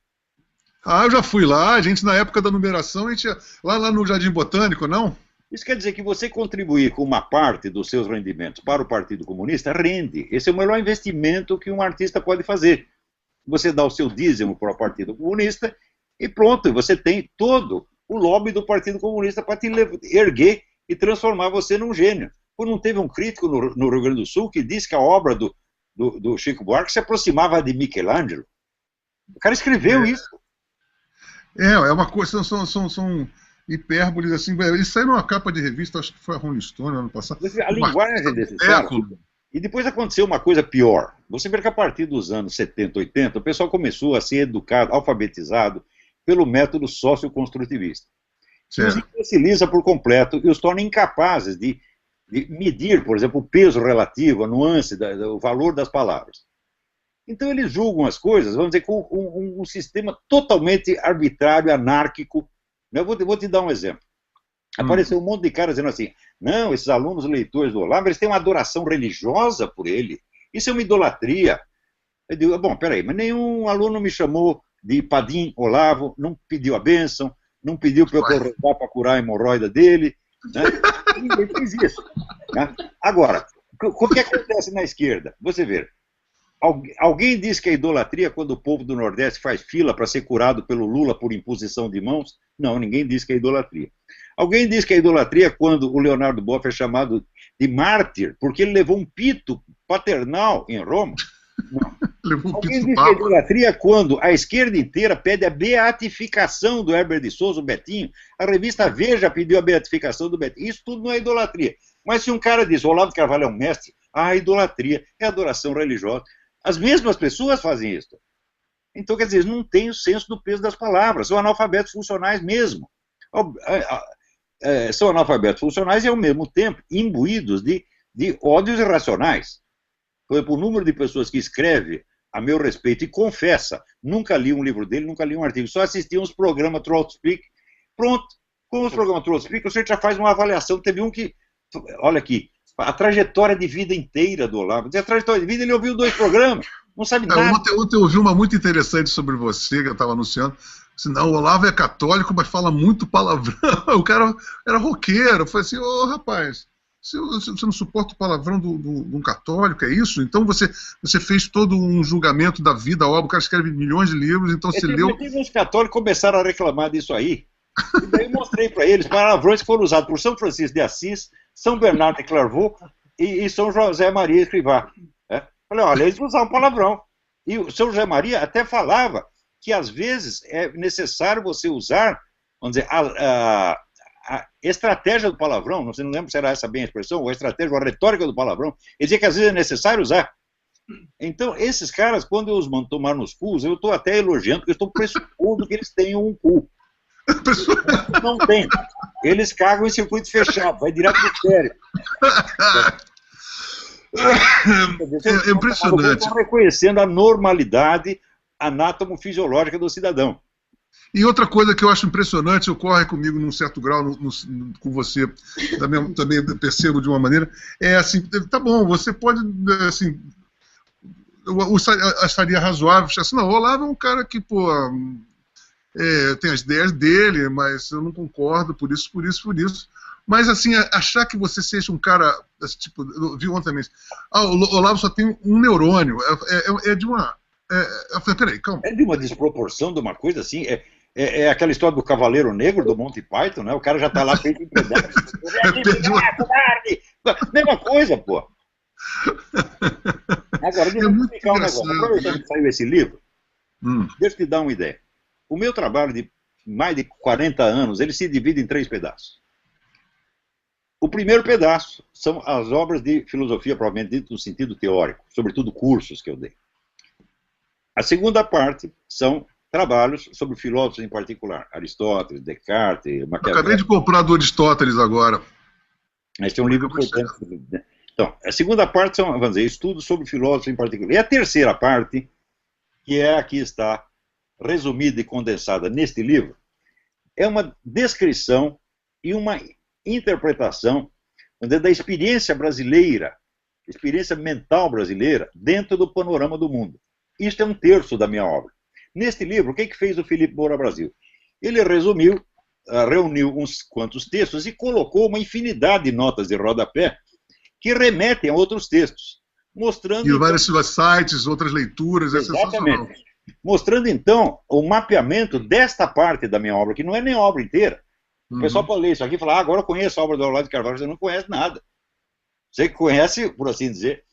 Ah, eu já fui lá, a gente na época da numeração, a gente ia lá no Jardim Botânico, não? Isso quer dizer que você contribuir com uma parte dos seus rendimentos para o Partido Comunista rende. Esse é o melhor investimento que um artista pode fazer. Você dá o seu dízimo para o Partido Comunista e pronto, você tem todo o lobby do Partido Comunista para te erguer e transformar você num gênio. Por não teve um crítico no Rio Grande do Sul que disse que a obra do Chico Buarque se aproximava de Michelangelo? O cara escreveu isso. É uma coisa, são hipérboles assim. Ele saiu numa capa de revista, acho que foi a Rolling Stone ano passado. A linguagem desse cara. E depois aconteceu uma coisa pior. Você vê que a partir dos anos 70, 80, o pessoal começou a ser educado, alfabetizado pelo método socioconstrutivista. Os imbeciliza por completo e os torna incapazes de medir, por exemplo, o peso relativo, a nuance, o valor das palavras. Então eles julgam as coisas, vamos dizer, com um sistema totalmente arbitrário, anárquico. Eu vou te dar um exemplo. Apareceu um monte de caras dizendo assim: não, esses alunos leitores do Olavo, eles têm uma adoração religiosa por ele. Isso é uma idolatria. Eu digo: bom, peraí, mas nenhum aluno me chamou de Padim Olavo, não pediu a bênção, não pediu para eu rezar para curar a hemorroida dele. Né? Ninguém fez isso. Né? Agora, o que acontece na esquerda? Você vê, alguém diz que é idolatria quando o povo do Nordeste faz fila para ser curado pelo Lula por imposição de mãos? Não, ninguém diz que é idolatria. Alguém diz que é idolatria quando o Leonardo Boff é chamado de mártir, porque ele levou um pito paternal em Roma? Não. Alguém diz que é idolatria quando a esquerda inteira pede a beatificação do Herbert de Souza, o Betinho. A revista Veja pediu a beatificação do Betinho. Isso tudo não é idolatria. Mas se um cara diz: Olavo de Carvalho é um mestre, idolatria, é adoração religiosa. As mesmas pessoas fazem isso. Então, quer dizer, não tem o senso do peso das palavras. São analfabetos funcionais mesmo. São analfabetos funcionais e, ao mesmo tempo, imbuídos de ódios irracionais. Por exemplo, o número de pessoas que escreve a meu respeito e confessa: nunca li um livro dele, nunca li um artigo, só assisti uns programas Troll Speak. Pronto. Com os programas Troll Speak, você já faz uma avaliação. Teve um que, olha aqui, a trajetória de vida inteira do Olavo. A trajetória de vida, ele ouviu 2 programas. Não sabe nada. Ontem eu ouvi uma muito interessante sobre você, que eu estava anunciando, Não, o Olavo é católico, mas fala muito palavrão. O cara era roqueiro. Eu falei assim, ô rapaz, você não suporta o palavrão de um católico, é isso? Então você fez todo um julgamento da vida, a obra, o cara escreve milhões de livros, então você leu... Os católicos começaram a reclamar disso aí. E daí eu mostrei para eles palavrões que foram usados por São Francisco de Assis, São Bernardo de Clairvaux e São José Maria Escrivá. Falei, olha, eles usavam palavrão. E o São José Maria até falava que às vezes é necessário você usar, vamos dizer, a estratégia do palavrão, não lembro se era essa bem a expressão, ou a estratégia, ou a retórica do palavrão, ele dizia que às vezes é necessário usar. Então, esses caras, quando eu os mando tomar nos cus, eu estou até elogiando, porque eu estou pressupondo que eles tenham um cu. Não tem. Eles cagam em circuito fechado, vai direto pro cérebro. É impressionante. Estão reconhecendo a normalidade anátomo-fisiológica do cidadão. E outra coisa que eu acho impressionante, ocorre comigo num certo grau, com você, também percebo de uma maneira, é assim, tá bom, você pode, assim, acharia razoável, assim, não, o Olavo é um cara que, pô, tem as ideias dele, mas eu não concordo por isso. Mas, assim, achar que você seja um cara, tipo, eu vi ontem também, o Olavo só tem um neurônio, é de uma... eu falei, peraí, calma. É de uma desproporção, de uma coisa assim, é aquela história do Cavaleiro Negro, do Monty Python, né? O cara já tá lá feito em pedaços. Mesma coisa, pô. Agora, deixa eu explicar um negócio. Aproveitando que saiu esse livro, deixa eu te dar uma ideia. O meu trabalho de mais de 40 anos, ele se divide em 3 pedaços. O primeiro pedaço são as obras de filosofia, provavelmente dito no sentido teórico, sobretudo cursos que eu dei. A segunda parte são trabalhos sobre filósofos em particular, Aristóteles, Descartes, Maquiavel. Acabei de comprar do Aristóteles agora. Este é um livro importante. Então, a segunda parte são, vamos dizer, estudos sobre filósofos em particular. E a terceira parte, que aqui está resumida e condensada neste livro, é uma descrição e uma interpretação, vamos dizer, da experiência brasileira, experiência mental brasileira, dentro do panorama do mundo. Isto é 1/3 da minha obra. Neste livro, o que fez o Felipe Moura Brasil? Ele resumiu, reuniu uns quantos textos e colocou uma infinidade de notas de rodapé que remetem a outros textos. Mostrando, e vários sites, outras leituras, exatamente. Mostrando, então, o mapeamento desta parte da minha obra, que não é nem a obra inteira. O pessoal pode ler isso aqui e falar, agora eu conheço a obra do Olavo de Carvalho. Você não conhece nada. Você conhece, por assim dizer,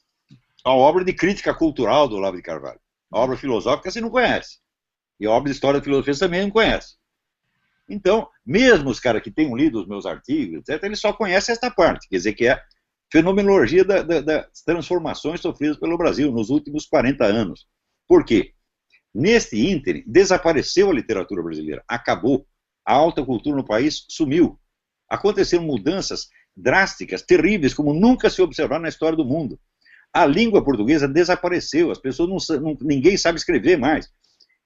a obra de crítica cultural do Olavo de Carvalho. A obra filosófica você não conhece. E a obra de história da filosofia você também não conhece. Então, mesmo os caras que tenham lido os meus artigos, etc., eles só conhecem esta parte, quer dizer, que é a fenomenologia das transformações sofridas pelo Brasil nos últimos 40 anos. Por quê? Neste ínterim, desapareceu a literatura brasileira, acabou. A alta cultura no país sumiu. Aconteceram mudanças drásticas, terríveis, como nunca se observaram na história do mundo. A língua portuguesa desapareceu, as pessoas ninguém sabe escrever mais.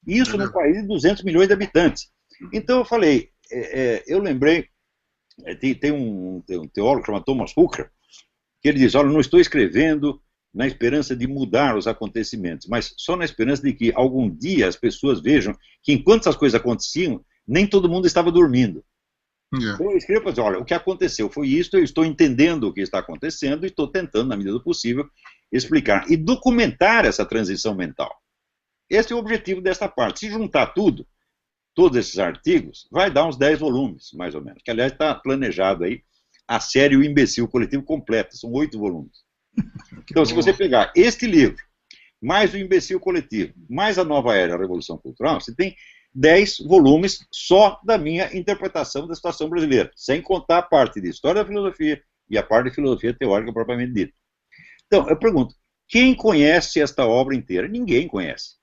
Isso num país de 200 milhões de habitantes. Então eu falei, eu lembrei, tem um teólogo chamado Thomas Hooker, que ele diz, olha, não estou escrevendo na esperança de mudar os acontecimentos, mas só na esperança de que algum dia as pessoas vejam que enquanto essas coisas aconteciam, nem todo mundo estava dormindo. Então eu escrevo para dizer, olha, o que aconteceu foi isso, eu estou entendendo o que está acontecendo e estou tentando, na medida do possível, explicar e documentar essa transição mental. Esse é o objetivo desta parte. Se juntar tudo, todos esses artigos, vai dar uns 10 volumes, mais ou menos, que aliás está planejado aí a série O Imbecil Coletivo completa, são 8 volumes. Então, se você pegar este livro, mais O Imbecil Coletivo, mais a Nova Era, a Revolução Cultural, você tem 10 volumes só da minha interpretação da situação brasileira, sem contar a parte de História da Filosofia e a parte de Filosofia Teórica propriamente dita. Então, eu pergunto, quem conhece esta obra inteira? Ninguém conhece.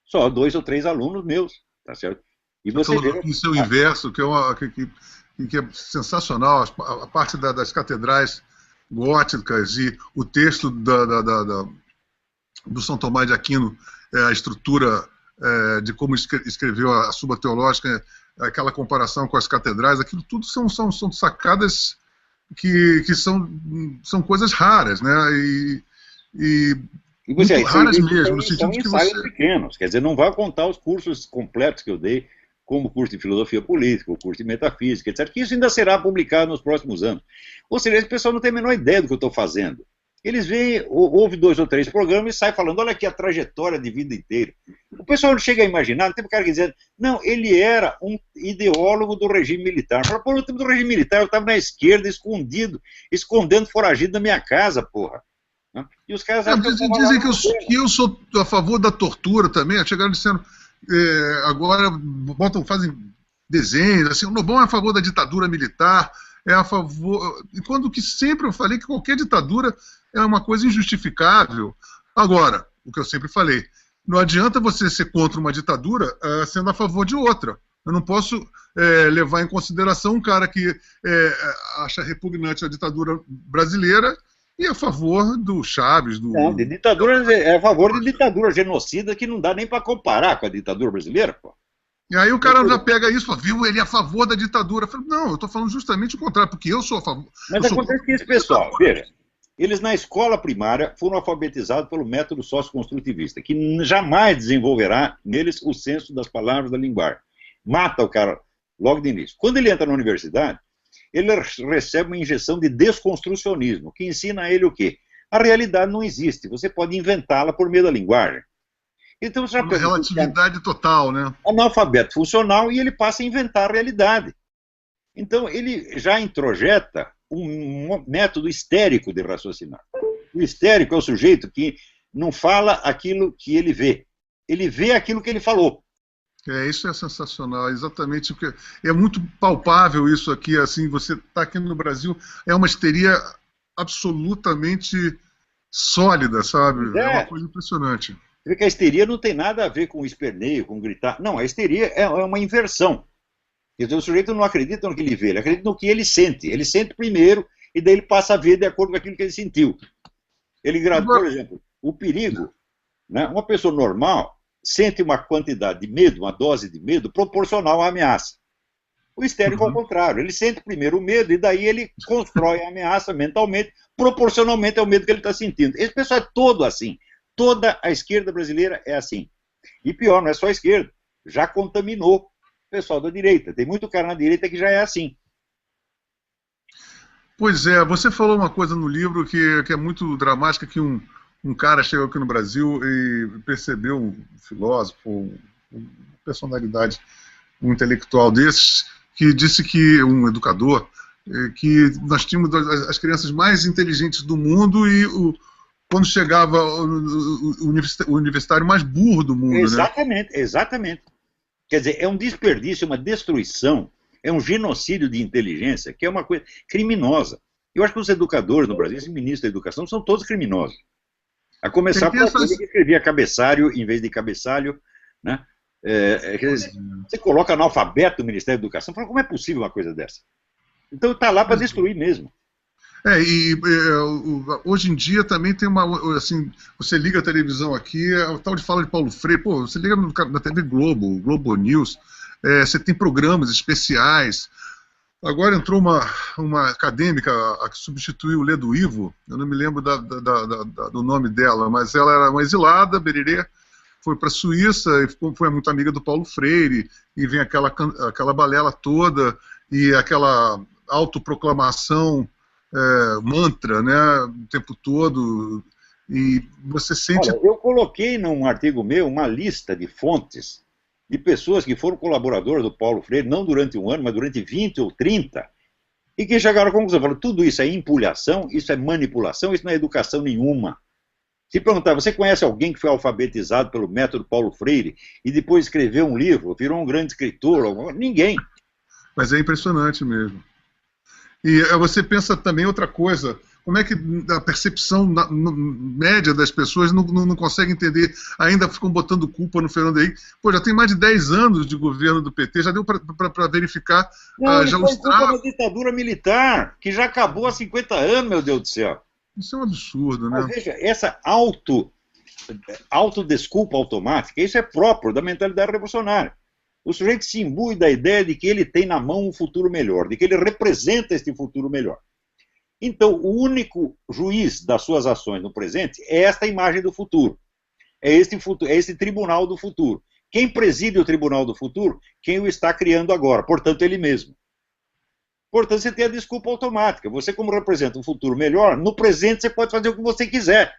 Só 2 ou 3 alunos meus, tá certo? E você vê... No seu inverso, que é sensacional, a parte das catedrais góticas e o texto do São Tomás de Aquino, a estrutura de como escreveu a Suba Teológica, aquela comparação com as catedrais, aquilo tudo são sacadas que são coisas raras, né? E você, muito raras mesmo, no sentido que ensaios pequenos, quer dizer, não vai contar os cursos completos que eu dei como o curso de filosofia política, o curso de metafísica, etc., que isso ainda será publicado nos próximos anos. Ou seja, esse pessoal não tem a menor ideia do que eu estou fazendo. Eles veem, ouvem 2 ou 3 programas e saem falando, olha aqui a trajetória de vida inteira. O pessoal não chega a imaginar, não tem um cara que dizer, não, ele era um ideólogo do regime militar. Fala, pô, no tempo do regime militar eu estava na esquerda, escondido, escondendo foragido da minha casa, porra. E os caras dizem que eu sou a favor da tortura também, chegaram dizendo, agora fazem desenhos, assim, o Lobão é a favor da ditadura militar, é a favor... E quando que sempre eu falei que qualquer ditadura é uma coisa injustificável. Agora, o que eu sempre falei, não adianta você ser contra uma ditadura sendo a favor de outra. Eu não posso levar em consideração um cara que acha repugnante a ditadura brasileira e a favor do Chaves. Não, de ditadura, é a favor de ditadura genocida que não dá nem para comparar com a ditadura brasileira, pô. E aí o cara já pega isso e fala, viu, ele é a favor da ditadura. Eu falo, não, eu estou falando justamente o contrário, porque eu sou a favor. Mas acontece que esse pessoal, veja, eles na escola primária foram alfabetizados pelo método socioconstrutivista, que jamais desenvolverá neles o senso das palavras da linguagem. Mata o cara logo de início. Quando ele entra na universidade, ele recebe uma injeção de desconstrucionismo, que ensina a ele o quê? A realidade não existe, você pode inventá-la por meio da linguagem. Então, você já uma relatividade total, né? Analfabeto funcional e ele passa a inventar a realidade. Então, ele já introjeta um método histérico de raciocinar. O histérico é o sujeito que não fala aquilo que ele vê. Ele vê aquilo que ele falou. Isso é sensacional, exatamente. É muito palpável isso aqui, assim, você está aqui no Brasil, é uma histeria absolutamente sólida, sabe? É uma coisa impressionante. Você vê que a histeria não tem nada a ver com o esperneio, com gritar. Não, a histeria é uma inversão. Então o sujeito não acredita no que ele vê, ele acredita no que ele sente. Ele sente primeiro e daí ele passa a ver de acordo com aquilo que ele sentiu. Ele por exemplo, o perigo, né? Uma pessoa normal sente uma quantidade de medo, uma dose de medo proporcional à ameaça. O histérico, ao contrário, ele sente primeiro o medo e daí ele constrói a ameaça mentalmente, proporcionalmente ao medo que ele está sentindo. Esse pessoal é todo assim. Toda a esquerda brasileira é assim. E pior, não é só a esquerda. Já contaminou o pessoal da direita. Tem muito cara na direita que já é assim. Pois é, você falou uma coisa no livro que é muito dramática, que um cara chegou aqui no Brasil e percebeu, um filósofo, uma personalidade, um intelectual desses, que disse que, um educador, que nós tínhamos as crianças mais inteligentes do mundo e quando chegava o universitário mais burro do mundo. Exatamente, né? Exatamente. Quer dizer, é um desperdício, uma destruição, é um genocídio de inteligência, que é uma coisa criminosa. Eu acho que os educadores no Brasil, esse ministro da educação, são todos criminosos. A começar por aquele que escrevia cabeçalho em vez de cabeçalho, né? Você coloca analfabeto no Ministério da Educação, fala, como é possível uma coisa dessa? Então está lá para destruir mesmo. Hoje em dia também tem assim, você liga a televisão aqui, o tal de fala de Paulo Freire, pô, você liga na TV Globo, Globo News, você tem programas especiais. Agora entrou uma acadêmica que substituiu o Ledo Ivo, eu não me lembro do nome dela, mas ela era uma exilada, bererê, foi para a Suíça e foi muito amiga do Paulo Freire, e vem aquela balela toda, e aquela autoproclamação, mantra, né, o tempo todo, e você sente... Olha, eu coloquei num artigo meu uma lista de fontes de pessoas que foram colaboradores do Paulo Freire, não durante um ano, mas durante 20 ou 30, e que chegaram à conclusão, falaram, tudo isso é empulhação, isso é manipulação, isso não é educação nenhuma. Se perguntar, você conhece alguém que foi alfabetizado pelo método Paulo Freire e depois escreveu um livro, virou um grande escritor? Ninguém. Mas é impressionante mesmo. E você pensa também outra coisa, como é que a percepção média das pessoas não consegue entender, ainda ficam botando culpa no Fernando Henrique. Pô, já tem mais de 10 anos de governo do PT, já deu para verificar já os tragos. Da ditadura militar, que já acabou há 50 anos, meu Deus do céu. Isso é um absurdo, né? Mas veja, essa autodesculpa automática, isso é próprio da mentalidade revolucionária. O sujeito se imbui da ideia de que ele tem na mão um futuro melhor, de que ele representa este futuro melhor. Então, o único juiz das suas ações no presente é esta imagem do futuro. É este tribunal do futuro. Quem preside o Tribunal do Futuro? Quem o está criando agora, portanto, ele mesmo. Portanto, você tem a desculpa automática. Você, como representa um futuro melhor, no presente você pode fazer o que você quiser.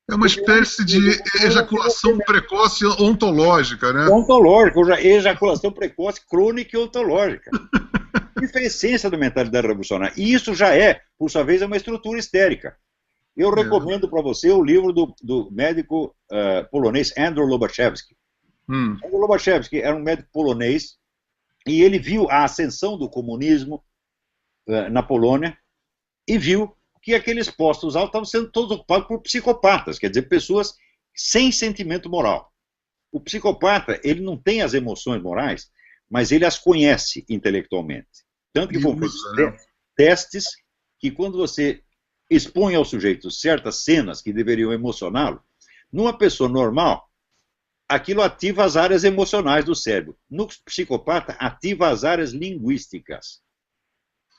É uma espécie de ejaculação precoce ontológica, né? Ontológica, ejaculação precoce crônica e ontológica. Isso é a essência da mentalidade revolucionária. E isso já é, por sua vez, uma estrutura histérica. Eu recomendo para você o livro do médico polonês Andrew Lobachevsky. Andrew Lobachevsky era um médico polonês e ele viu a ascensão do comunismo na Polônia e viu que aqueles postos altos estavam sendo todos ocupados por psicopatas, quer dizer, pessoas sem sentimento moral. O psicopata, ele não tem as emoções morais, mas ele as conhece intelectualmente. Tanto que foram feitos testes que, quando você expõe ao sujeito certas cenas que deveriam emocioná-lo, numa pessoa normal, aquilo ativa as áreas emocionais do cérebro. No psicopata, ativa as áreas linguísticas.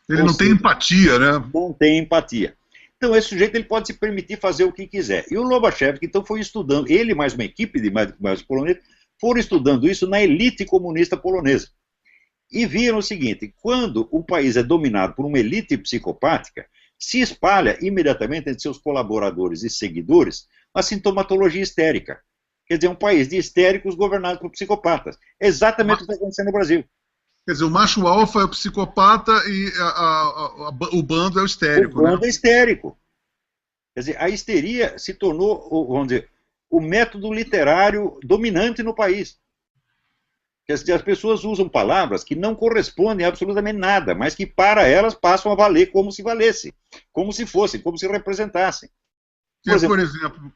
Ele não tem empatia, né? Não tem empatia. Então, esse sujeito ele pode se permitir fazer o que quiser. E o Lobachevsky, então, foi estudando, ele mais uma equipe de médicos poloneses, foram estudando isso na elite comunista polonesa. E viram o seguinte: quando o país é dominado por uma elite psicopática, se espalha imediatamente entre seus colaboradores e seguidores a sintomatologia histérica. Quer dizer, um país de histéricos governado por psicopatas. É exatamente o que está acontecendo no Brasil. Quer dizer, o macho alfa é o psicopata e o bando é o histérico. O bando é histérico. Quer dizer, a histeria se tornou, vamos dizer, o método literário dominante no país. Quer dizer, as pessoas usam palavras que não correspondem a absolutamente nada, mas que para elas passam a valer como se valesse, como se fossem, como se representassem. Por exemplo,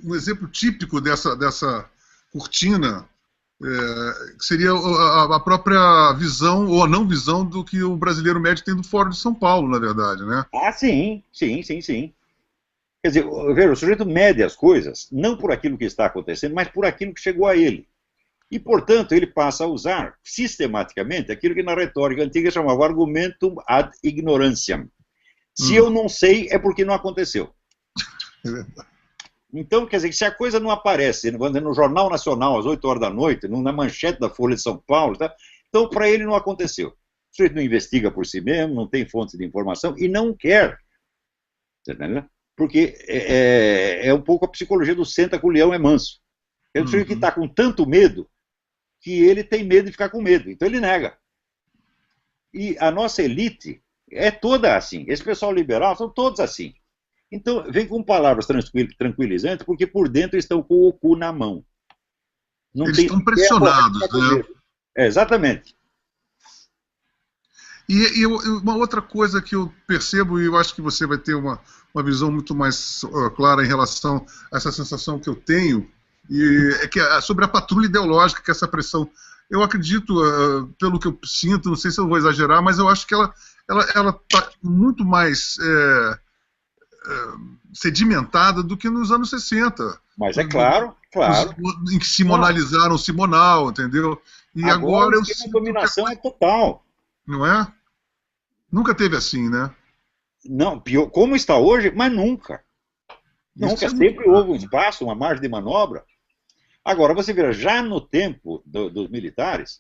um exemplo típico dessa cortina que seria a própria visão, ou a não visão, do que o brasileiro médio tem do Fórum de São Paulo, na verdade, né? Ah, sim. Quer dizer, o sujeito mede as coisas, não por aquilo que está acontecendo, mas por aquilo que chegou a ele. E, portanto, ele passa a usar sistematicamente aquilo que na retórica antiga chamava argumentum ad ignorantiam. Se eu não sei, é porque não aconteceu. É verdade. Então, quer dizer, se a coisa não aparece no Jornal Nacional às 8 horas da noite, na manchete da Folha de São Paulo, tá? Então, para ele não aconteceu. O sujeito não investiga por si mesmo, não tem fonte de informação e não quer. Entendeu? Porque é um pouco a psicologia do senta que o leão é manso. É um sujeito que está com tanto medo que ele tem medo de ficar com medo. Então, ele nega. E a nossa elite é toda assim. Esse pessoal liberal são todos assim. Então, vem com palavras tranquilizantes, porque por dentro estão com o cu na mão. Não eles estão pressionados, né? Exatamente. E uma outra coisa que eu percebo, e eu acho que você vai ter uma visão muito mais clara em relação a essa sensação que eu tenho, é que sobre a patrulha ideológica, que é essa pressão. Eu acredito, pelo que eu sinto, não sei se eu vou exagerar, mas eu acho que ela está muito mais sedimentada do que nos anos 60. Mas é claro. Em que simonalizaram o Simonal, entendeu? E agora eu sinto a dominação é total. Não é? Nunca teve assim, né? Não, pior, como está hoje, mas nunca. Nunca, sempre houve um espaço, uma margem de manobra. Agora, você vê, já no tempo dos militares,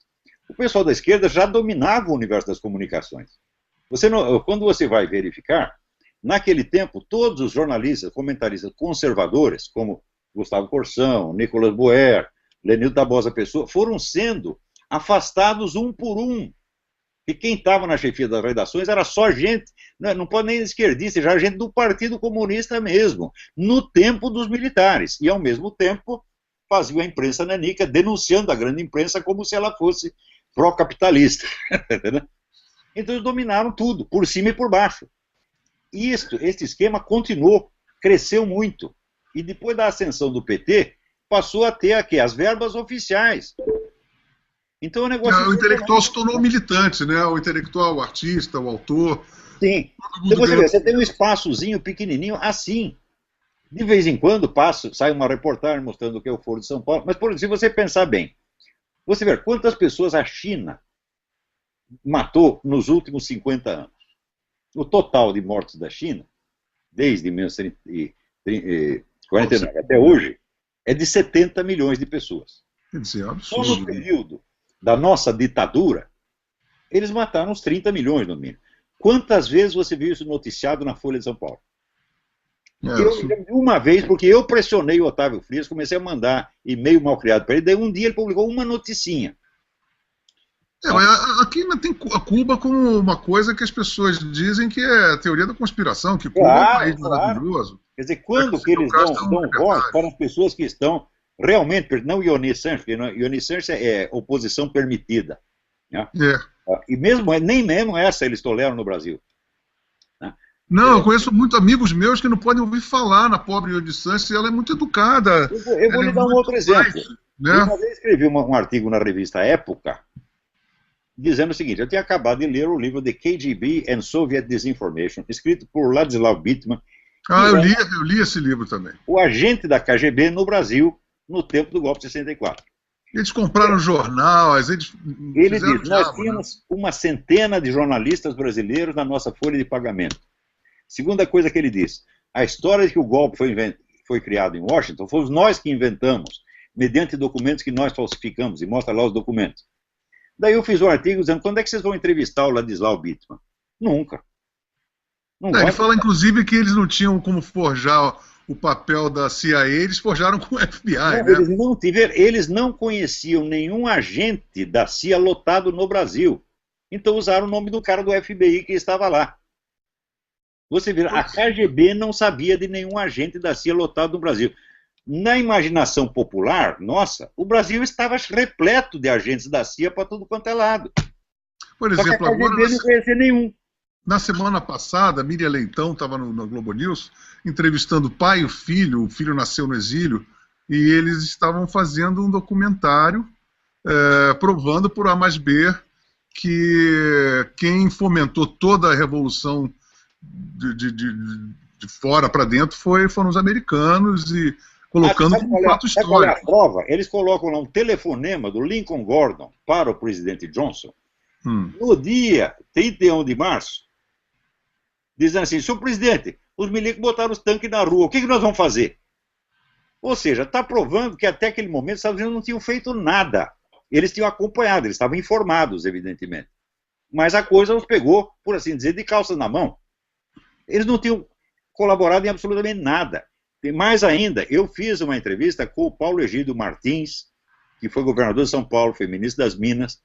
o pessoal da esquerda já dominava o universo das comunicações. Quando você vai verificar, naquele tempo, todos os jornalistas, comentaristas conservadores, como Gustavo Corsão, Nicolas Boer, Lenildo Tabosa Pessoa, foram sendo afastados um por um. E quem estava na chefia das redações era só gente, não pode nem esquerdista, já gente do Partido Comunista mesmo, no tempo dos militares. E, ao mesmo tempo, fazia a imprensa nanica, denunciando a grande imprensa como se ela fosse pró-capitalista. Então, eles dominaram tudo, por cima e por baixo. E este esquema continuou, cresceu muito. E depois da ascensão do PT, passou a ter aqui as verbas oficiais. Então o negócio... O intelectual se tornou militante, né? O intelectual, o artista, o autor. Sim. Então você tem um espaçozinho pequenininho assim. De vez em quando sai uma reportagem mostrando o que é o Foro de São Paulo. Mas, por exemplo, se você pensar bem, você vê quantas pessoas a China matou nos últimos 50 anos. O total de mortos da China, desde 1949 até hoje, é de 70 milhões de pessoas. Quer dizer, é um Só no absurdo. período da nossa ditadura, eles mataram uns 30 milhões no mínimo. Quantas vezes você viu isso noticiado na Folha de São Paulo? Eu me lembro de uma vez, porque eu pressionei o Otávio Frias, comecei a mandar e-mail mal criado para ele, daí um dia ele publicou uma noticinha. Mas aqui ainda tem a Cuba como uma coisa que as pessoas dizem que é teoria da conspiração, que Cuba é um país maravilhoso. Quer dizer, quando que eles dão voz para as pessoas que estão realmente, não ionissantes, porque ionissantes é oposição permitida. Né? E nem mesmo essa eles toleram no Brasil. Né? Não, eu conheço muitos amigos meus que não podem ouvir falar na pobre Ionissantes, e ela é muito educada. Eu vou lhe dar um outro exemplo. Né? Eu uma vez escrevi um artigo na revista Época, dizendo o seguinte: eu tinha acabado de ler o livro The KGB and Soviet Disinformation, escrito por Ladislav Bittman. Eu li esse livro também. O agente da KGB no Brasil, no tempo do golpe de 64. Eles compraram jornal, ele diz, nós tínhamos uma centena de jornalistas brasileiros na nossa folha de pagamento. Segunda coisa que ele diz, a história de que o golpe foi criado em Washington, fomos nós que inventamos, mediante documentos que nós falsificamos, e mostra lá os documentos. Daí eu fiz um artigo dizendo, quando é que vocês vão entrevistar o Ladislav Bittman? Nunca. Ele fala, inclusive, que eles não tinham como forjar o papel da CIA, eles forjaram com o FBI, não, né? Eles não conheciam nenhum agente da CIA lotado no Brasil. Então usaram o nome do cara do FBI que estava lá. Você vê, a KGB não sabia de nenhum agente da CIA lotado no Brasil. Na imaginação popular, nossa, o Brasil estava repleto de agentes da CIA para tudo quanto é lado. Por exemplo, a KGB não conhecia nenhum. Na semana passada, a Miriam Leitão estava no Globo News, entrevistando o pai e o filho nasceu no exílio, e eles estavam fazendo um documentário provando por A mais B que quem fomentou toda a revolução de fora para dentro foram os americanos, e colocando como fato histórico. Qual é a prova? Eles colocam lá um telefonema do Lincoln Gordon para o presidente Johnson, no dia 31 de março, dizendo assim, senhor presidente, os milicos botaram os tanques na rua, o que nós vamos fazer? Ou seja, está provando que até aquele momento os Estados Unidos não tinham feito nada. Eles tinham acompanhado, eles estavam informados, evidentemente. Mas a coisa os pegou, por assim dizer, de calça na mão. Eles não tinham colaborado em absolutamente nada. E mais ainda, eu fiz uma entrevista com o Paulo Egídio Martins, que foi governador de São Paulo, foi ministro das Minas,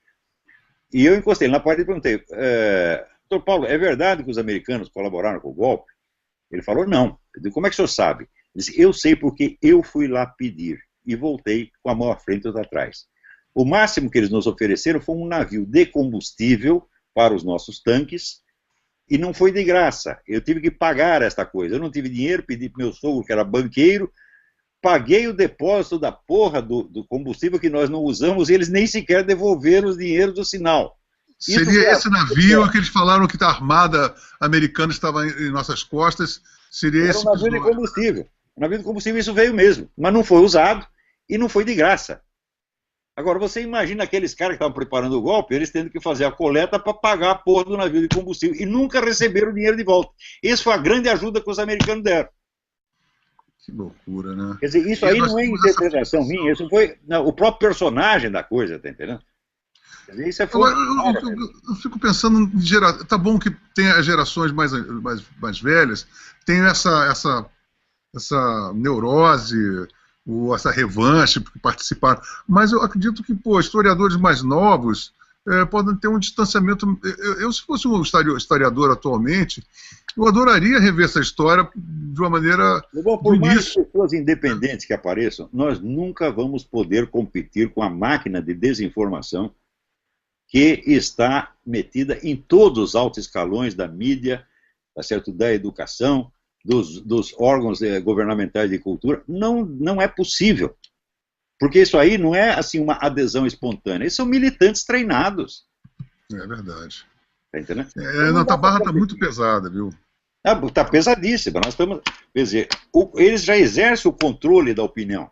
e eu encostei na porta e perguntei, doutor Paulo, é verdade que os americanos colaboraram com o golpe? Ele falou, não. Eu disse, como é que o senhor sabe? Ele disse, eu sei porque eu fui lá pedir, e voltei com a mão à frente e outra atrás. O máximo que eles nos ofereceram foi um navio de combustível para os nossos tanques, e não foi de graça. Eu tive que pagar esta coisa. Eu não tive dinheiro, pedi para meu sogro, que era banqueiro, paguei o depósito da porra do combustível que nós não usamos, e eles nem sequer devolveram os dinheiros do sinal. Seria esse navio que eles falaram que a armada americana estava em nossas costas? Seria esse um navio de combustível. Um navio de combustível, isso veio mesmo. Mas não foi usado e não foi de graça. Agora, você imagina aqueles caras que estavam preparando o golpe, eles tendo que fazer a coleta para pagar a porra do navio de combustível e nunca receberam o dinheiro de volta. Essa foi a grande ajuda que os americanos deram. Que loucura, né? Quer dizer, isso aí não é interpretação minha, isso foi o próprio personagem da coisa, tá entendendo? Quer dizer, isso é eu fico pensando, tá bom que tem as gerações mais velhas, tem essa neurose, ou essa revanche, porque participaram, mas eu acredito que, historiadores mais novos podem ter um distanciamento. Eu, se fosse um historiador atualmente, eu adoraria rever essa história de uma maneira... Por mais pessoas independentes que apareçam, nós nunca vamos poder competir com a máquina de desinformação que está metida em todos os altos escalões da mídia, tá certo? Da educação, dos órgãos governamentais de cultura. Não é possível. Porque isso aí não é assim uma adesão espontânea. Eles são militantes treinados. É verdade. Tá entendendo? A barra está muito pesada, viu? Está pesadíssima. Nós estamos, quer dizer, eles já exercem o controle da opinião.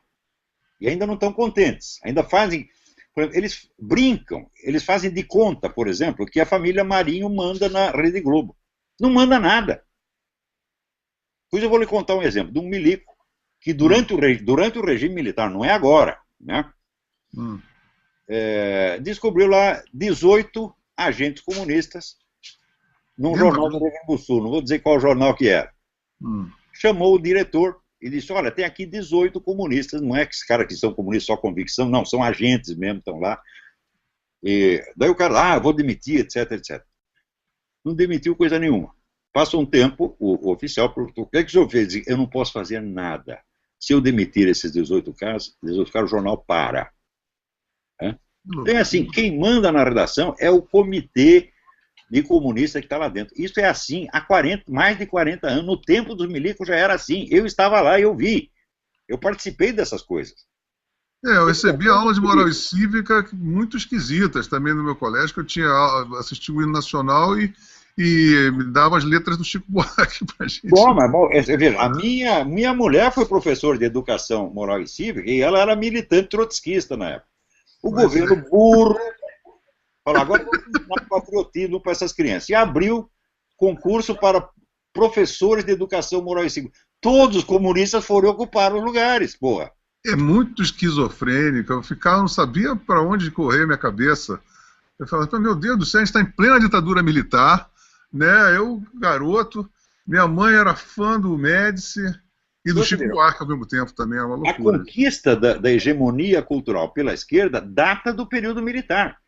E ainda não estão contentes. Ainda fazem... Eles brincam, eles fazem de conta, por exemplo, que a família Marinho manda na Rede Globo. Não manda nada. Pois eu vou lhe contar um exemplo de um milico que durante o regime militar, não é agora, né? descobriu lá 18 agentes comunistas num jornal do Rio Grande do Sul, não vou dizer qual jornal que era. Chamou o diretor e disse, olha, tem aqui 18 comunistas, não é que esses caras que são comunistas só convicção, não, são agentes mesmo, estão lá. E daí o cara, eu vou demitir, etc, etc. Não demitiu coisa nenhuma. Passa um tempo, o oficial perguntou, o que é que o senhor fez? Diz, eu não posso fazer nada. Se eu demitir esses 18 caras, o jornal para. Então, assim, quem manda na redação é o comitê de comunista que está lá dentro. Isso é assim há mais de 40 anos. No tempo dos milicos já era assim. Eu estava lá e eu vi. Eu participei dessas coisas. Eu recebi aulas de moral e cívica muito esquisitas também no meu colégio, que eu tinha assistido o hino nacional e me dava as letras do Chico Buarque pra gente. Veja, a minha mulher foi professora de educação moral e cívica e ela era militante trotskista na época. O governo burro falou, agora vamos dar patriotismo para essas crianças. E abriu concurso para professores de educação moral e cívica. Todos os comunistas foram ocupar os lugares, porra. É muito esquizofrênico. Eu não sabia para onde correr minha cabeça. Eu falava, meu Deus do céu, a gente está em plena ditadura militar, né? Eu, garoto, minha mãe era fã do Médici e do Chico Buarque ao mesmo tempo também, é uma loucura. A conquista da hegemonia cultural pela esquerda data do período militar.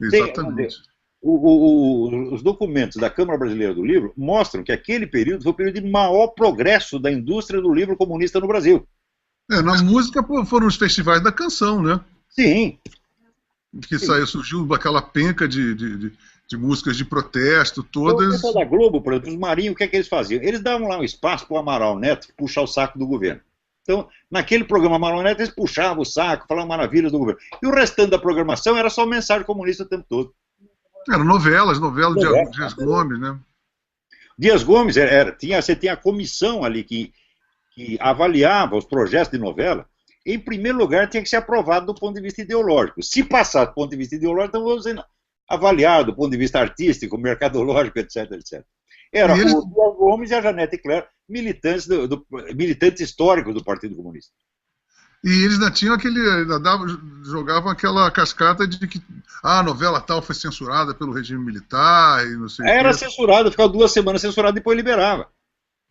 Exatamente. Os documentos da Câmara Brasileira do Livro mostram que aquele período foi o período de maior progresso da indústria do livro comunista no Brasil. Na música foram os festivais da canção, né? Sim. Que surgiu aquela penca de músicas de protesto, todas. Da Globo, por exemplo, os Marinhos, o que é que eles faziam? Eles davam lá um espaço para o Amaral Neto puxar o saco do governo. Então, naquele programa Amaral Neto, eles puxavam o saco, falavam maravilhas do governo. E o restante da programação era só mensagem comunista o tempo todo. Eram novelas de Dias Gomes, né? Dias Gomes, você tinha a comissão ali que avaliava os projetos de novela. Em primeiro lugar, tinha que ser aprovado do ponto de vista ideológico. Se passar do ponto de vista ideológico, então vamos avaliar do ponto de vista artístico, mercadológico, etc, etc. Era o Dias Gomes e a Janete Claire, militantes históricos do Partido Comunista. E eles ainda tinham jogavam aquela cascata de que a novela tal foi censurada pelo regime militar e não sei o que. Era censurada, ficava 2 semanas censurada e depois liberava.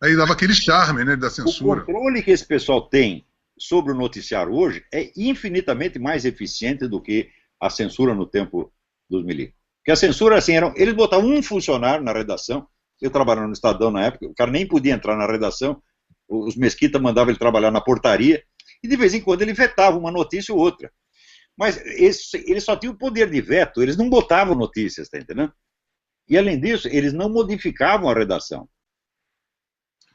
Aí dava aquele charme, né, da censura. O controle que esse pessoal tem sobre o noticiário hoje é infinitamente mais eficiente do que a censura no tempo dos milicos. Porque a censura, assim, eles botavam um funcionário na redação. Eu trabalhava no Estadão na época, o cara nem podia entrar na redação, os Mesquita mandavam ele trabalhar na portaria, e de vez em quando ele vetava uma notícia ou outra. Mas eles só tinham o poder de veto, eles não botavam notícias, tá entendendo? E além disso, eles não modificavam a redação.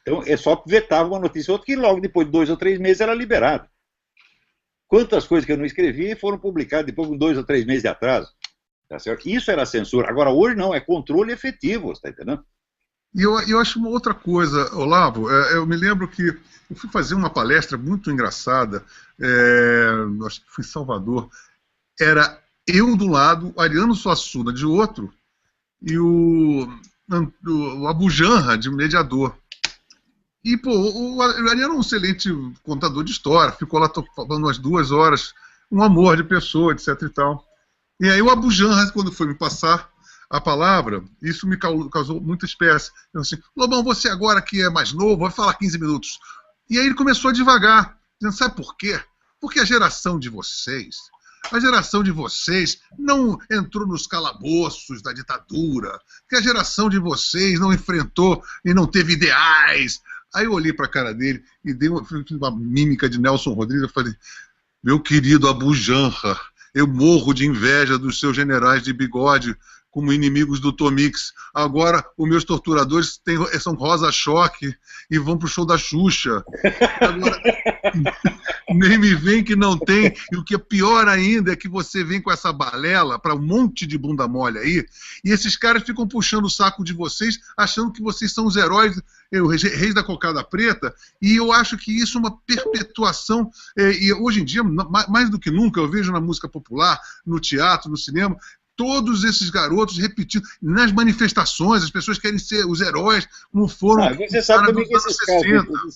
Então, só vetava uma notícia ou outra, que logo depois de 2 ou 3 meses era liberado. Quantas coisas que eu não escrevi foram publicadas depois de 2 ou 3 meses de atraso. Tá certo? Isso era censura. Agora, hoje não, é controle efetivo, está entendendo? E eu acho uma outra coisa, Olavo, eu me lembro que eu fui fazer uma palestra muito engraçada, acho que foi em Salvador, era eu de um lado, Ariano Suassuna de outro, e o Abu Janra de mediador. E, pô, o Ariano é um excelente contador de história, ficou lá falando umas 2 horas, um amor de pessoa, etc e tal. E aí o Abu Janra, quando foi me passar a palavra, isso me causou muita espécie. Eu assim, Lobão, você agora que é mais novo, vai falar 15 minutos. E aí ele começou a devagar, dizendo, sabe por quê? Porque a geração de vocês não entrou nos calabouços da ditadura, que a geração de vocês não enfrentou e não teve ideais. Aí eu olhei para a cara dele e dei uma mímica de Nelson Rodrigues, eu falei, meu querido Abu Janra, eu morro de inveja dos seus generais de bigode como inimigos do Tomix. Agora, os meus torturadores são Rosa Choque e vão pro show da Xuxa. Agora, nem me vem que não tem. E o que é pior ainda é que você vem com essa balela para um monte de bunda mole aí, e esses caras ficam puxando o saco de vocês, achando que vocês são os heróis, os reis da cocada preta, e eu acho que isso é uma perpetuação, e hoje em dia, mais do que nunca, eu vejo na música popular, no teatro, no cinema, todos esses garotos repetindo, nas manifestações, as pessoas querem ser os heróis, como foram. Você sabe também que esses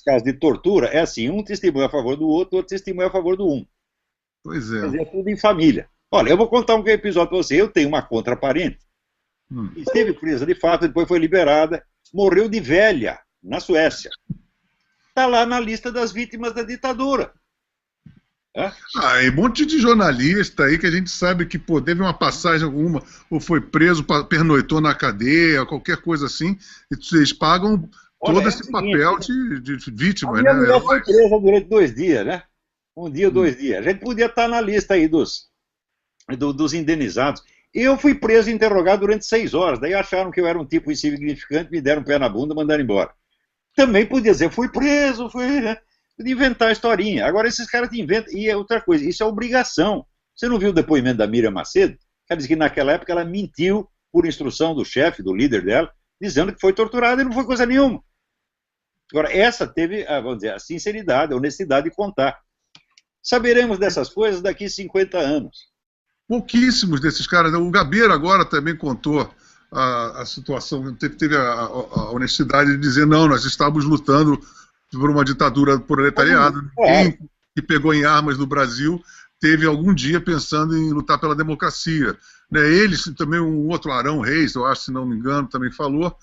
casos de tortura é assim, um testemunho a favor do outro testemunho a favor do um. Pois é. Quer dizer, tudo em família. Olha, eu vou contar um episódio para você. Eu tenho uma contraparente que esteve presa de fato, depois foi liberada, morreu de velha, na Suécia. Está lá na lista das vítimas da ditadura. E um monte de jornalista aí que a gente sabe que pô, teve uma passagem alguma, ou foi preso, pernoitou na cadeia, qualquer coisa assim, e vocês pagam todo esse papel de vítima. A minha mulher foi presa durante 2 dias, né? 1 dia ou 2 dias. A gente podia estar na lista aí dos indenizados. Eu fui preso e interrogado durante 6 horas, daí acharam que eu era um tipo insignificante, me deram um pé na bunda e mandaram embora. Também podia dizer, fui preso, né? De inventar a historinha. Agora esses caras te inventam. E é outra coisa, isso é obrigação. Você não viu o depoimento da Miriam Macedo? Ela disse que naquela época ela mentiu por instrução do chefe, do líder dela, dizendo que foi torturada e não foi coisa nenhuma. Agora, essa teve, vamos dizer, a sinceridade, a honestidade de contar. Saberemos dessas coisas daqui a 50 anos. Pouquíssimos desses caras. O Gabeira agora também contou a situação, teve a honestidade de dizer, não, nós estávamos lutando por uma ditadura proletariado. Ninguém que pegou em armas no Brasil teve algum dia pensando em lutar pela democracia. Eles, também um outro Arão Reis, eu acho, se não me engano, também falou,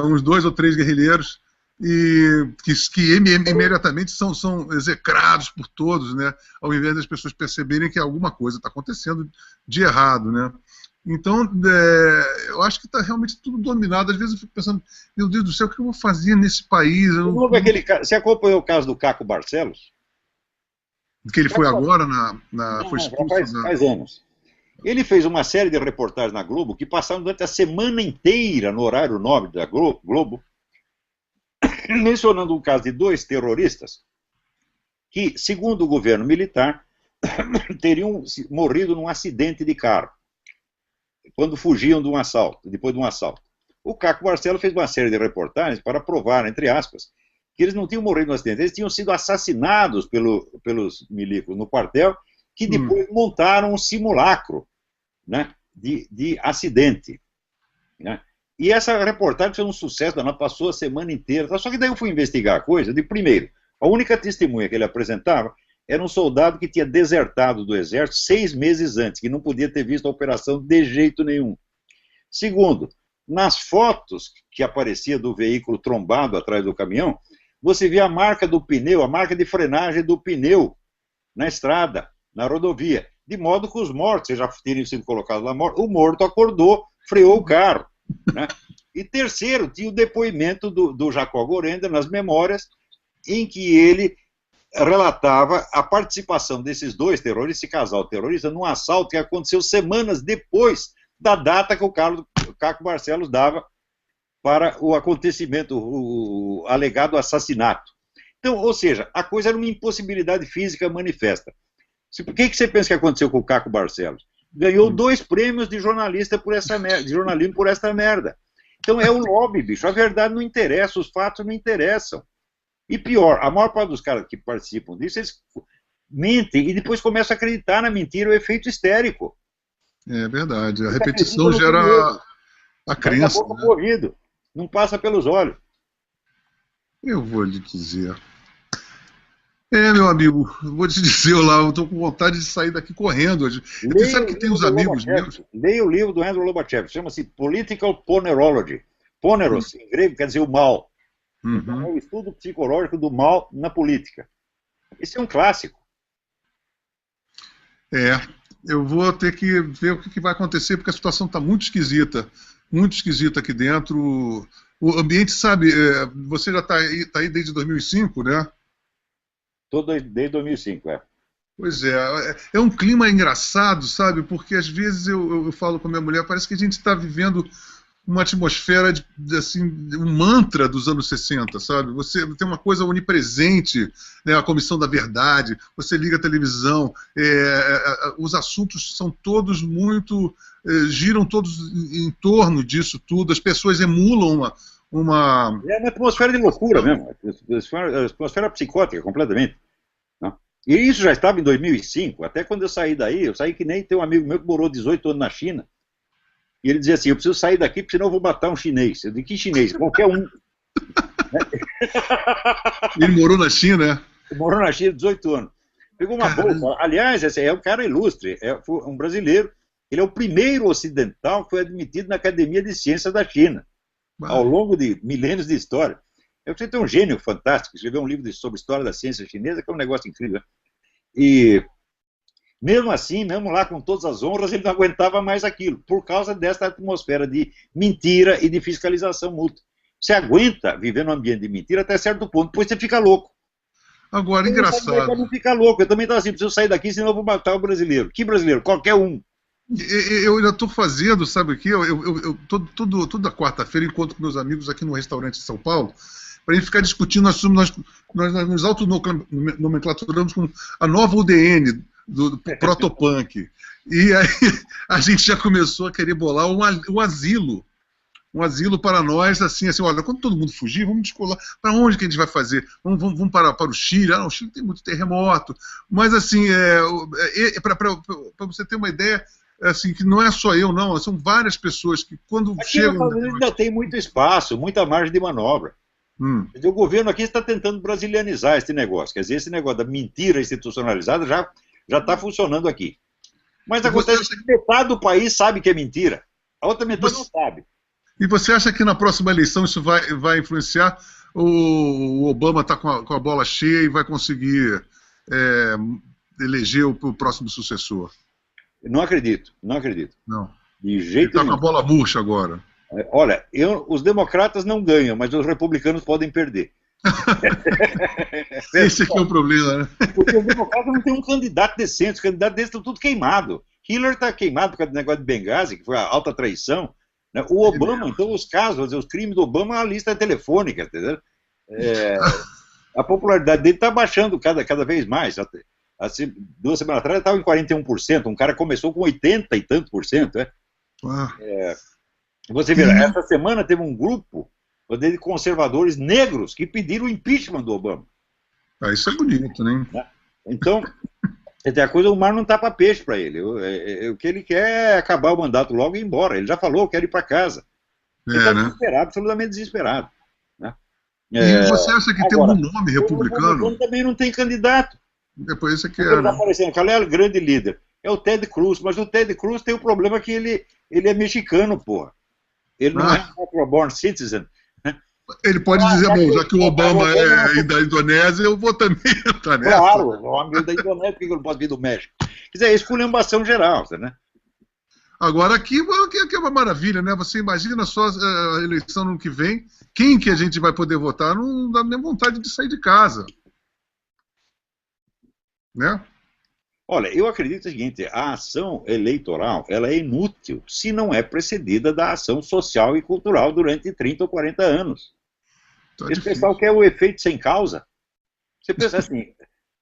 uns 2 ou 3 guerrilheiros, e que imediatamente são execrados por todos, né, ao invés das pessoas perceberem que alguma coisa está acontecendo de errado, né. Então, eu acho que está realmente tudo dominado. Às vezes eu fico pensando, meu Deus do céu, o que eu vou fazer nesse país? Você acompanhou o caso do Caco Barcelos? Que ele foi agora foi expulso, faz anos. Ele fez uma série de reportagens na Globo que passaram durante a semana inteira no horário nobre da Globo, mencionando um caso de 2 terroristas que, segundo o governo militar, teriam morrido num acidente de carro, quando fugiam de um assalto, depois de um assalto. O Caco Barcelos fez uma série de reportagens para provar, entre aspas, que eles não tinham morrido no acidente, eles tinham sido assassinados pelos milicos no quartel, que depois montaram um simulacro, né, de acidente. Né? E essa reportagem foi um sucesso, ela passou a semana inteira. Só que daí eu fui investigar a coisa. Primeiro, a única testemunha que ele apresentava era um soldado que tinha desertado do exército 6 meses antes, que não podia ter visto a operação de jeito nenhum. Segundo, nas fotos que aparecia do veículo trombado atrás do caminhão, você via a marca do pneu, a marca de frenagem do pneu na estrada, na rodovia. De modo que os mortos, já teriam sido colocados lá mortos, o morto acordou, freou o carro. Né? E terceiro, tinha o depoimento do Jacó Gorenda nas memórias, em que ele relatava a participação desses 2 terroristas, esse casal terrorista, num assalto que aconteceu semanas depois da data que o Caco Barcelos dava para o acontecimento, o alegado assassinato. Então, ou seja, a coisa era uma impossibilidade física manifesta. O que você pensa que aconteceu com o Caco Barcelos? Ganhou 2 prêmios de jornalista por essa merda, de jornalismo por essa merda. Então é o lobby, bicho. A verdade não interessa, os fatos não interessam. E pior, a maior parte dos caras que participam disso, eles mentem e depois começam a acreditar na mentira, o efeito histérico. É verdade. A repetição gera a crença. Né? Ouvido, não passa pelos olhos. Eu vou lhe dizer. Meu amigo, vou te dizer lá, eu estou com vontade de sair daqui correndo hoje. Você sabe que tem uns amigos meus. Leia o livro do Andrew Lobachev, chama-se Political Ponerology. Poneros, em grego, quer dizer o mal. Então, é o estudo psicológico do mal na política. Esse é um clássico. Eu vou ter que ver o que vai acontecer, porque a situação está muito esquisita aqui dentro. O ambiente, sabe, você já está aí desde 2005, né? Desde 2005, Pois é um clima engraçado, sabe, porque às vezes eu falo com a minha mulher, parece que a gente está vivendo uma atmosfera assim, um mantra dos anos 60, sabe? Você tem uma coisa onipresente, né, a Comissão da Verdade, você liga a televisão, os assuntos são todos muito, giram todos em torno disso tudo, as pessoas emulam uma... É uma atmosfera de loucura mesmo, atmosfera psicótica completamente. Não? E isso já estava em 2005, até quando eu saí daí, eu saí que nem tem um amigo meu que morou 18 anos na China, e ele dizia assim, eu preciso sair daqui, porque senão eu vou matar um chinês. Eu disse, que chinês? Qualquer um. Ele morou na China, né? Ele morou na China 18 anos. Pegou uma bolsa. Aliás, esse é um cara ilustre, foi um brasileiro. Ele é o primeiro ocidental que foi admitido na Academia de Ciências da China, ao longo de milênios de história. Você tem um gênio fantástico, escreveu um livro sobre história da ciência chinesa, que é um negócio incrível. E, mesmo assim, mesmo lá com todas as honras, ele não aguentava mais aquilo, por causa dessa atmosfera de mentira e de fiscalização mútua. Você aguenta viver num ambiente de mentira até certo ponto, depois você fica louco. Agora, engraçado. Não fica louco. Eu também estava assim, preciso sair daqui, senão eu vou matar o brasileiro. Que brasileiro? Qualquer um. Eu ainda estou fazendo, sabe o quê? Toda quarta-feira encontro com meus amigos aqui no restaurante em São Paulo, para a gente ficar discutindo assuntos. Nós nos autonomenclaturamos como a nova UDN do protopunk. E aí a gente já começou a querer bolar um asilo. Um asilo para nós, assim, olha, quando todo mundo fugir, vamos descolar. Para onde que a gente vai fazer? Vamos para o Chile. O Chile tem muito terremoto. Mas, assim, para você ter uma ideia, assim, que não é só eu, não. São várias pessoas que, quando aqui chegam... ainda tem muito espaço, muita margem de manobra. O governo aqui está tentando brasilianizar esse negócio. Quer dizer, esse negócio da mentira institucionalizada já está funcionando aqui. Mas acontece que metade do país sabe que é mentira. A outra metade não sabe. E você acha que na próxima eleição isso vai influenciar? O Obama está com a bola cheia e vai conseguir eleger o próximo sucessor? Não acredito, não acredito. Não. De jeito nenhum. Ele está com a bola murcha agora. Olha, os democratas não ganham, mas os republicanos podem perder. Esse aqui é o problema, né? Porque os democratas não têm um candidato decente, os candidatos deles estão tudo queimados. Hillary está queimado por causa do negócio de Benghazi, que foi a alta traição. O Obama, então, os casos, os crimes do Obama é uma lista telefônica, entendeu? A popularidade dele está baixando cada vez mais. Assim, 2 semanas atrás ele estava em 41%, um cara começou com 80 e tanto por cento. Você vê, essa semana teve um grupo de conservadores negros que pediram o impeachment do Obama. Isso é bonito, né? Então, o mar não tapa peixe para ele. O que ele quer é acabar o mandato logo e ir embora. Ele já falou, quer ir para casa. Ele está desesperado, absolutamente desesperado. Né? E você acha que tem algum nome republicano? O também não tem candidato. Depois isso aqui Ele está aparecendo, qual é o grande líder? É o Ted Cruz, mas o Ted Cruz tem o problema que ele é mexicano, porra. Ele não é um born citizen. Ele pode dizer, bom, já que o Obama é da Indonésia, eu vou também entrar nessa. Claro, o homem da Indonésia, por que eu não posso vir do México? Quer dizer, é esculhambação geral, né? Agora, aqui é uma maravilha, né? Você imagina só a eleição no ano que vem, quem que a gente vai poder votar, não dá nem vontade de sair de casa. Né? Olha, eu acredito o seguinte, a ação eleitoral ela é inútil se não é precedida da ação social e cultural durante 30 ou 40 anos. Esse pessoal quer o efeito sem causa. Você pensa assim,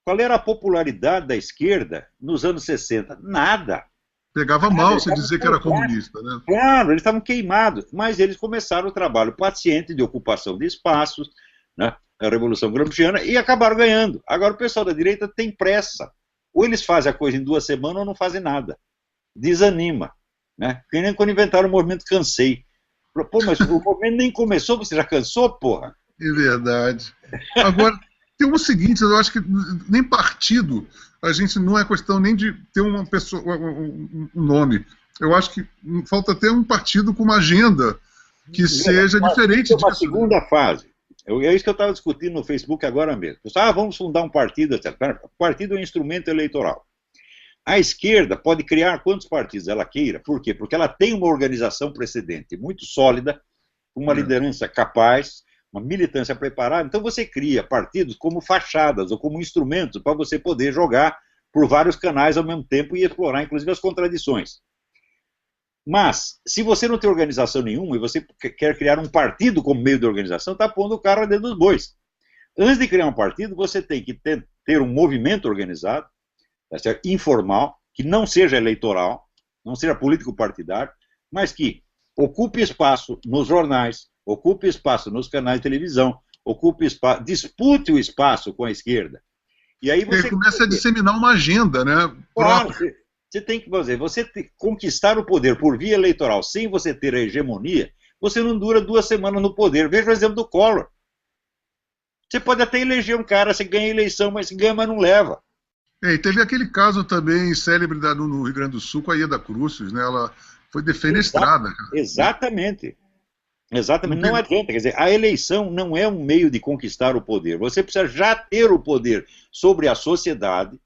qual era a popularidade da esquerda nos anos 60? Nada. Pegava mal você dizer que era comunista, né? Claro, eles estavam queimados, mas eles começaram o trabalho paciente de ocupação de espaços, né? A Revolução Gramsciana, e acabaram ganhando. Agora o pessoal da direita tem pressa. Ou eles fazem a coisa em 2 semanas ou não fazem nada. Desanima. Né? Que nem quando inventaram o movimento Cansei. Pô, mas o movimento nem começou, você já cansou, porra? É verdade. Agora, tem o seguinte, eu acho que nem partido, a gente não é questão nem de ter uma pessoa, um nome. Eu acho que falta ter um partido com uma agenda que seja diferente disso. Uma segunda fase. É isso que eu estava discutindo no Facebook agora mesmo. Vamos fundar um partido, etc. O partido é um instrumento eleitoral. A esquerda pode criar quantos partidos ela queira. Por quê? Porque ela tem uma organização precedente muito sólida, uma liderança capaz, uma militância preparada. Então você cria partidos como fachadas ou como instrumentos para você poder jogar por vários canais ao mesmo tempo e explorar, inclusive, as contradições. Mas, se você não tem organização nenhuma e você quer criar um partido como meio de organização, está pondo o carro dentro dos bois. Antes de criar um partido, você tem que ter um movimento organizado, informal, que não seja eleitoral, não seja político-partidário, mas que ocupe espaço nos jornais, ocupe espaço nos canais de televisão, ocupe espaço, dispute o espaço com a esquerda. E aí você começa a disseminar uma agenda, né? Claro, você tem que fazer, conquistar o poder por via eleitoral sem você ter a hegemonia, você não dura 2 semanas no poder. Veja o exemplo do Collor. Você pode até eleger um cara, você ganha a eleição, mas se ganha, mas não leva. E teve aquele caso também célebre no Rio Grande do Sul com a Ieda Crucis, né? Ela foi defenestrada. Exatamente. Exatamente, Não não tem... adianta, quer dizer, a eleição não é um meio de conquistar o poder, você precisa já ter o poder sobre a sociedade,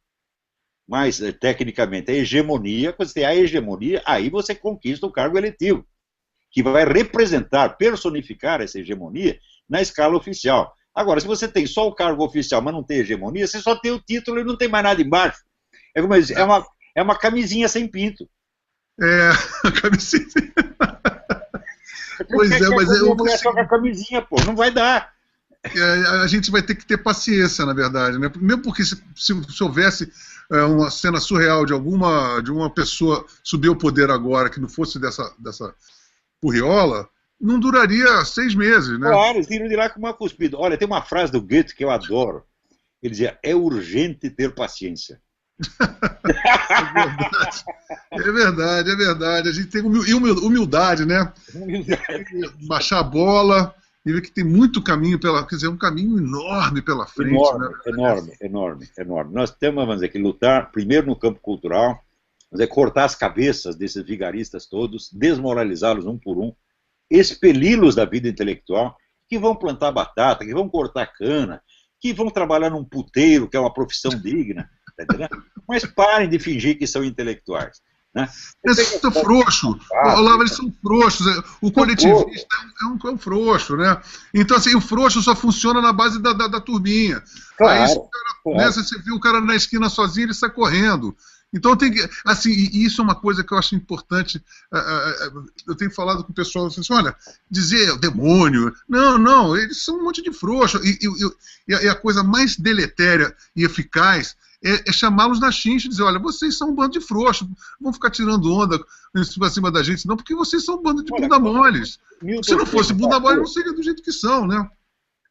mas tecnicamente a hegemonia, quando você tem a hegemonia, aí você conquista o cargo eletivo, que vai representar, personificar essa hegemonia na escala oficial. Agora, se você tem só o cargo oficial, mas não tem hegemonia, você só tem o título e não tem mais nada embaixo. É como eu disse, é uma camisinha sem pinto. A camisinha. Pois é, mas a mulher só com a camisinha, pô, não vai dar. A gente vai ter que ter paciência, na verdade, né? Mesmo porque se houvesse uma cena surreal de uma pessoa subir ao poder agora que não fosse dessa curriola, não duraria 6 meses, né? Claro, eles tiram de lá com uma cuspida. Olha, tem uma frase do Goethe que eu adoro. Ele dizia, é urgente ter paciência. É verdade, é verdade. A gente tem humildade, né? Baixar a bola e ver que tem muito caminho quer dizer, um caminho enorme pela frente. Enorme. Nós temos, vamos dizer, que lutar primeiro no campo cultural, vamos dizer, cortar as cabeças desses vigaristas todos, desmoralizá-los um por um, expeli-los da vida intelectual, que vão plantar batata, que vão cortar cana, que vão trabalhar num puteiro, que é uma profissão digna, tá entendendo? Mas parem de fingir que são intelectuais. Né? Eles são frouxos. Olavo, eles são frouxos. O coletivista é um frouxo, né? Então, assim, o frouxo só funciona na base da turminha. Claro, aí, né, você viu o cara na esquina sozinho, ele sai correndo. Então, tem que. Assim, e isso é uma coisa que eu acho importante. Eu tenho falado com o pessoal assim, olha, dizer demônio. Não, eles são um monte de frouxo. E a coisa mais deletéria e eficaz é chamá-los na chincha e dizer, olha, vocês são um bando de frouxos, vão ficar tirando onda pra cima da gente, não, porque vocês são um bando de bunda moles. Se não fosse bunda mole, não seria do jeito que são, né?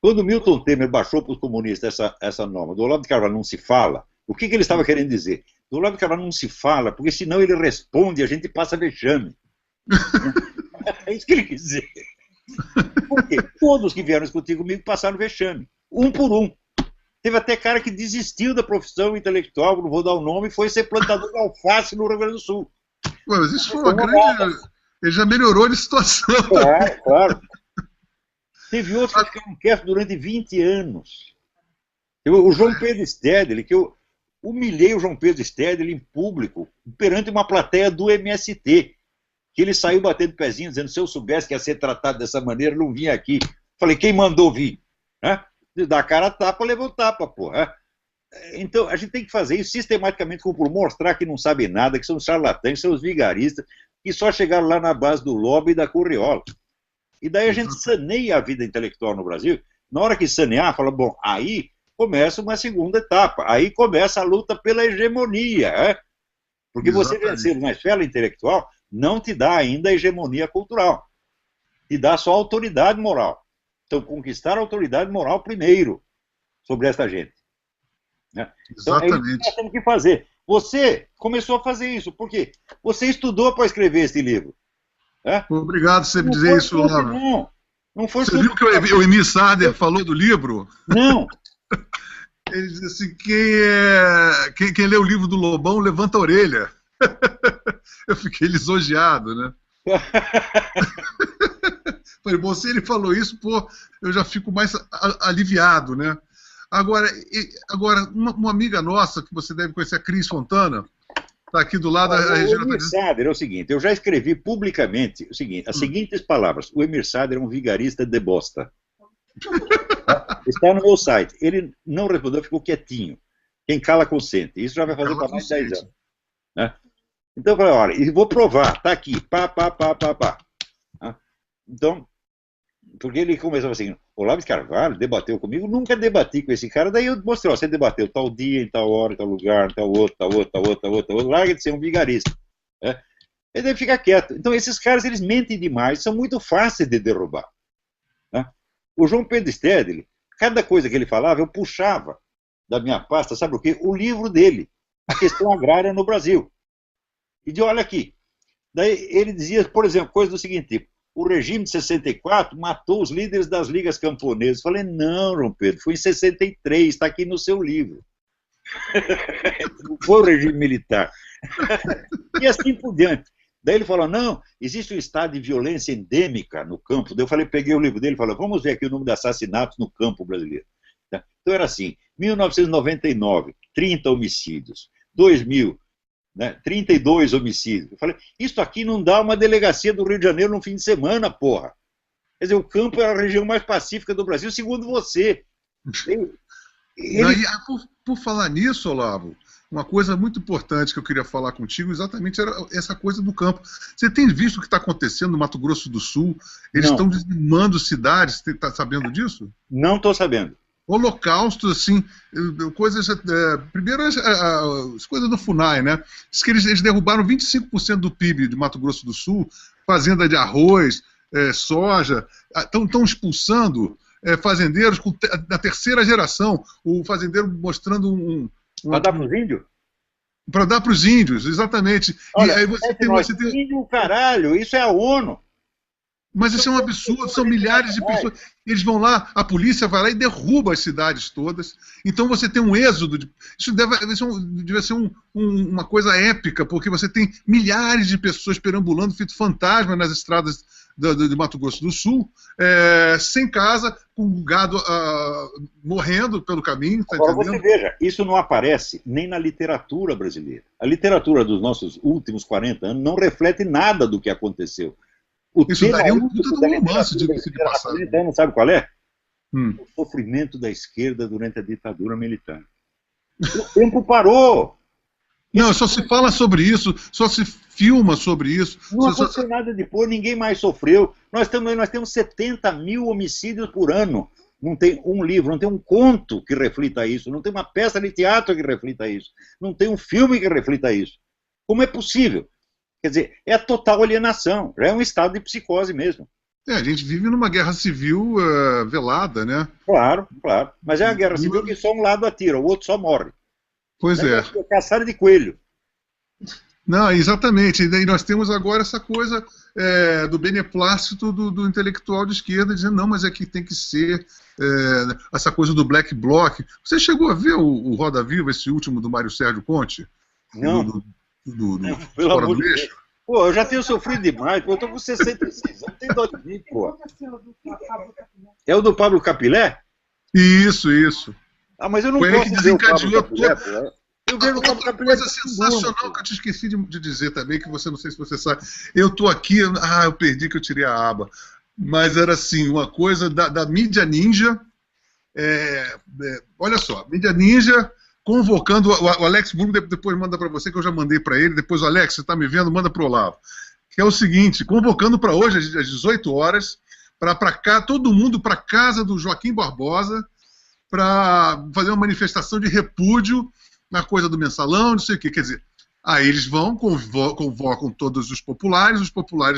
Quando Milton Temer baixou para os comunistas essa norma, do Olavo de Carvalho não se fala, o que ele estava querendo dizer? Do Olavo de Carvalho não se fala, porque senão ele responde e a gente passa vexame. É isso que ele quis dizer. Porque todos que vieram discutir comigo passaram vexame, um por um. Teve até cara que desistiu da profissão intelectual, não vou dar o nome, e foi ser plantador de alface no Rio Grande do Sul. Mas isso foi uma grande... Ele já melhorou de situação. Claro. Teve outros que ficaram quietos durante 20 anos. O João Pedro Stedley, que eu humilhei o João Pedro Stedley em público, perante uma plateia do MST, que ele saiu batendo pezinho, dizendo, se eu soubesse que ia ser tratado dessa maneira, não vinha aqui. Falei, quem mandou vir? Dar a cara a tapa, levou tapa, porra. Então, a gente tem que fazer isso sistematicamente por mostrar que não sabem nada, que são charlatães, que são os vigaristas, que só chegaram lá na base do lobby e da curriola. E daí a gente saneia a vida intelectual no Brasil. Na hora que sanear, fala, bom, aí começa uma segunda etapa, aí começa a luta pela hegemonia, porque exatamente. Você vencer na esfera intelectual não te dá ainda a hegemonia cultural, te dá só autoridade moral. Então, conquistar a autoridade moral primeiro sobre essa gente. Né? Então, é isso que nós temos que fazer. Você começou a fazer isso, por quê? Você estudou para escrever esse livro. Obrigado por você me dizer isso, Olavo. Não foi você viu que o Emir Sader falou do livro? Não. Ele disse assim, quem lê o livro do Lobão, levanta a orelha. Eu fiquei lisonjeado, né? Falei, bom, se ele falou isso, pô, eu já fico mais aliviado, né? Agora uma amiga nossa, que você deve conhecer, a Cris Fontana, está aqui do lado da Regina. O Emir Sader é o seguinte, eu já escrevi publicamente o seguinte, as seguintes palavras, o Emir Sader é um vigarista de bosta. Está no meu site. Ele não respondeu, ficou quietinho. Quem cala consente. Isso já vai fazer para mais de 10 anos. Né? Então eu falei, olha, e vou provar, está aqui, pá. Então, porque ele começava assim, Olavo de Carvalho debateu comigo, nunca debati com esse cara, daí eu mostrei, ó, você debateu tal dia, em tal hora, em tal lugar, em tal outro, larga de ser um vigarista. Né? Ele deve ficar quieto. Então esses caras, eles mentem demais, são muito fáceis de derrubar. Né? O João Pedro Stedley, cada coisa que ele falava, eu puxava da minha pasta, sabe o quê? O livro dele, A Questão Agrária no Brasil. E de olha aqui, daí ele dizia, por exemplo, coisa do seguinte tipo, o regime de 64 matou os líderes das ligas camponesas. Falei, não, João Pedro, foi em 63, está aqui no seu livro. Foi o regime militar. E assim por diante. Daí ele falou, não, existe um estado de violência endêmica no campo. Daí eu falei, peguei o livro dele e falei, vamos ver aqui o número de assassinatos no campo brasileiro. Então era assim, 1999, 30 homicídios. 2000, né, 32 homicídios. Eu falei, isso aqui não dá uma delegacia do Rio de Janeiro no fim de semana, porra. Quer dizer, o campo é a região mais pacífica do Brasil, segundo você. Por falar nisso, Olavo, uma coisa muito importante que eu queria falar contigo exatamente era essa coisa do campo. Você tem visto o que está acontecendo no Mato Grosso do Sul? Eles estão dizimando cidades, você está sabendo disso? Não estou sabendo. Holocausto, assim, coisas... primeiro, as coisas do FUNAI, né? Diz que eles derrubaram 25% do PIB de Mato Grosso do Sul, fazenda de arroz, soja, estão expulsando fazendeiros da terceira geração, o fazendeiro mostrando para dar para os índios? Para dar para os índios, exatamente. Olha, e aí você tem... Índio, caralho, isso é a ONU. Mas isso é um absurdo, são milhares de pessoas. Eles vão lá, a polícia vai lá e derruba as cidades todas. Então você tem um êxodo. Isso deve ser uma coisa épica, porque você tem milhares de pessoas perambulando, feito fantasma nas estradas de Mato Grosso do Sul, sem casa, com gado morrendo pelo caminho. Tá Agora entendendo? você veja, isso não aparece nem na literatura brasileira. A literatura dos nossos últimos 40 anos não reflete nada do que aconteceu. Isso daria um puta de um romance de passagem. Não sabe qual é? O sofrimento da esquerda durante a ditadura militar. O tempo parou. Não, só se fala sobre isso, só se filma sobre isso. Não aconteceu nada depois, ninguém mais sofreu. Nós temos 70 mil homicídios por ano. Não tem um livro, não tem um conto que reflita isso, não tem uma peça de teatro que reflita isso, não tem um filme que reflita isso. Como é possível? Quer dizer, é a total alienação, já é um estado de psicose mesmo. A gente vive numa guerra civil velada, né? Claro, claro. Mas é a guerra civil que só um lado atira, o outro só morre. Pois é. É caçada de coelho. Não, exatamente. E daí nós temos agora essa coisa do beneplácito do intelectual de esquerda, dizendo, não, mas é que tem que ser essa coisa do black bloc. Você chegou a ver o Roda Viva, esse último do Mário Sérgio Conte? Não. Pelo amor de Deus. Pô, eu já tenho sofrido demais, pô, eu tô com 66 anos, não tem dó de mim, pô. É o do Pablo Capilé? Isso. Ah, mas eu não Foi posso ele que ver o Pablo desencadeou Capilé, pô. Eu vejo o Pablo Capilé. Coisa sensacional que eu te esqueci de dizer também, que você não sei se você sabe. Eu tô aqui, eu perdi que eu tirei a aba. Mas era assim, uma coisa da mídia ninja. Olha só, mídia ninja convocando o Alex Burgo, depois manda para você, que eu já mandei para ele. Depois, o Alex, você está me vendo? Manda para o Olavo. Que é o seguinte, convocando para hoje, às 18 horas, para cá, todo mundo para casa do Joaquim Barbosa, para fazer uma manifestação de repúdio na coisa do mensalão, não sei o quê. Quer dizer, aí eles vão, convocam todos os populares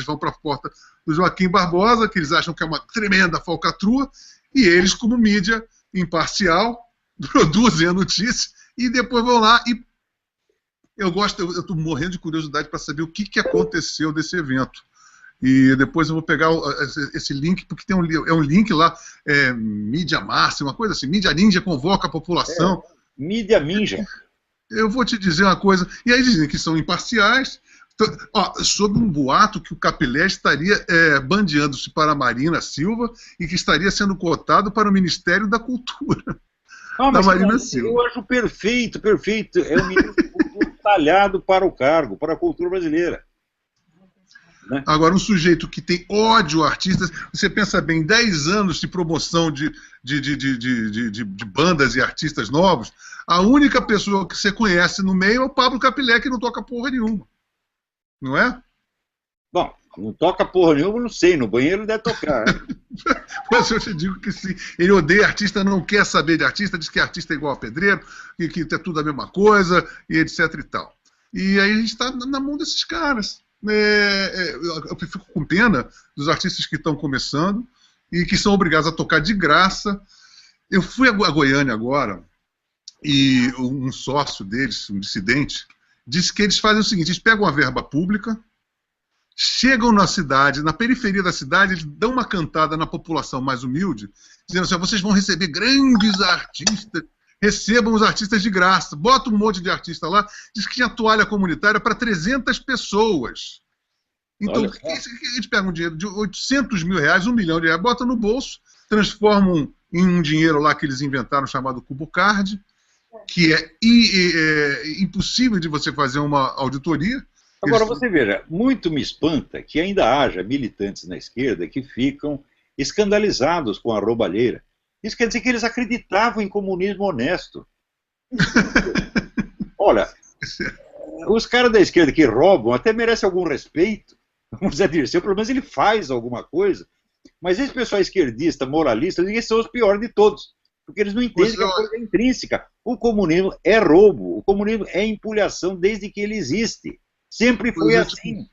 vão para a porta do Joaquim Barbosa, que eles acham que é uma tremenda falcatrua, e eles, como mídia imparcial, produzem a notícia e depois vão lá e eu estou morrendo de curiosidade para saber o que aconteceu desse evento. E depois eu vou pegar esse link, porque tem um link lá, Mídia Márcia, uma coisa assim, Mídia Ninja convoca a população. Mídia Ninja. Eu vou te dizer uma coisa, e aí dizem que são imparciais, sob um boato que o Capilé estaria bandeando-se para a Marina Silva e que estaria sendo cotado para o Ministério da Cultura. Mas Marina Silva. Eu acho perfeito. É um ministro talhado para o cargo, para a cultura brasileira. Né? Agora, um sujeito que tem ódio a artistas, você pensa bem, 10 anos de promoção de bandas e artistas novos, a única pessoa que você conhece no meio é o Pablo Capilé, que não toca porra nenhuma. Não é? Bom, não toca porra nenhuma, não sei, no banheiro deve tocar. Mas eu te digo que sim, ele odeia artista, não quer saber de artista, diz que artista é igual a pedreiro, que é tudo a mesma coisa, e etc e tal. E aí a gente está na mão desses caras. Eu fico com pena dos artistas que estão começando e que são obrigados a tocar de graça. Eu fui a Goiânia agora e um sócio deles, um dissidente, disse que eles fazem o seguinte, eles pegam a verba pública, chegam na cidade, na periferia da cidade, eles dão uma cantada na população mais humilde, dizendo assim, vocês vão receber grandes artistas, recebam os artistas de graça. Bota um monte de artista lá, diz que tinha toalha comunitária para 300 pessoas. Então, eles pegam um dinheiro de 800 mil reais, 1 milhão de reais, botam no bolso, transformam em um dinheiro lá que eles inventaram chamado Cubo Card, que é impossível de você fazer uma auditoria. Agora, você veja, muito me espanta que ainda haja militantes na esquerda que ficam escandalizados com a roubalheira. Isso quer dizer que eles acreditavam em comunismo honesto. Olha, os caras da esquerda que roubam até merecem algum respeito. Vamos dizer, pelo menos ele faz alguma coisa. Mas esse pessoal esquerdista, moralista, eles são os piores de todos. Porque eles não entendem que a coisa é intrínseca. O comunismo é roubo, o comunismo é empulhação desde que ele existe. Sempre foi assim.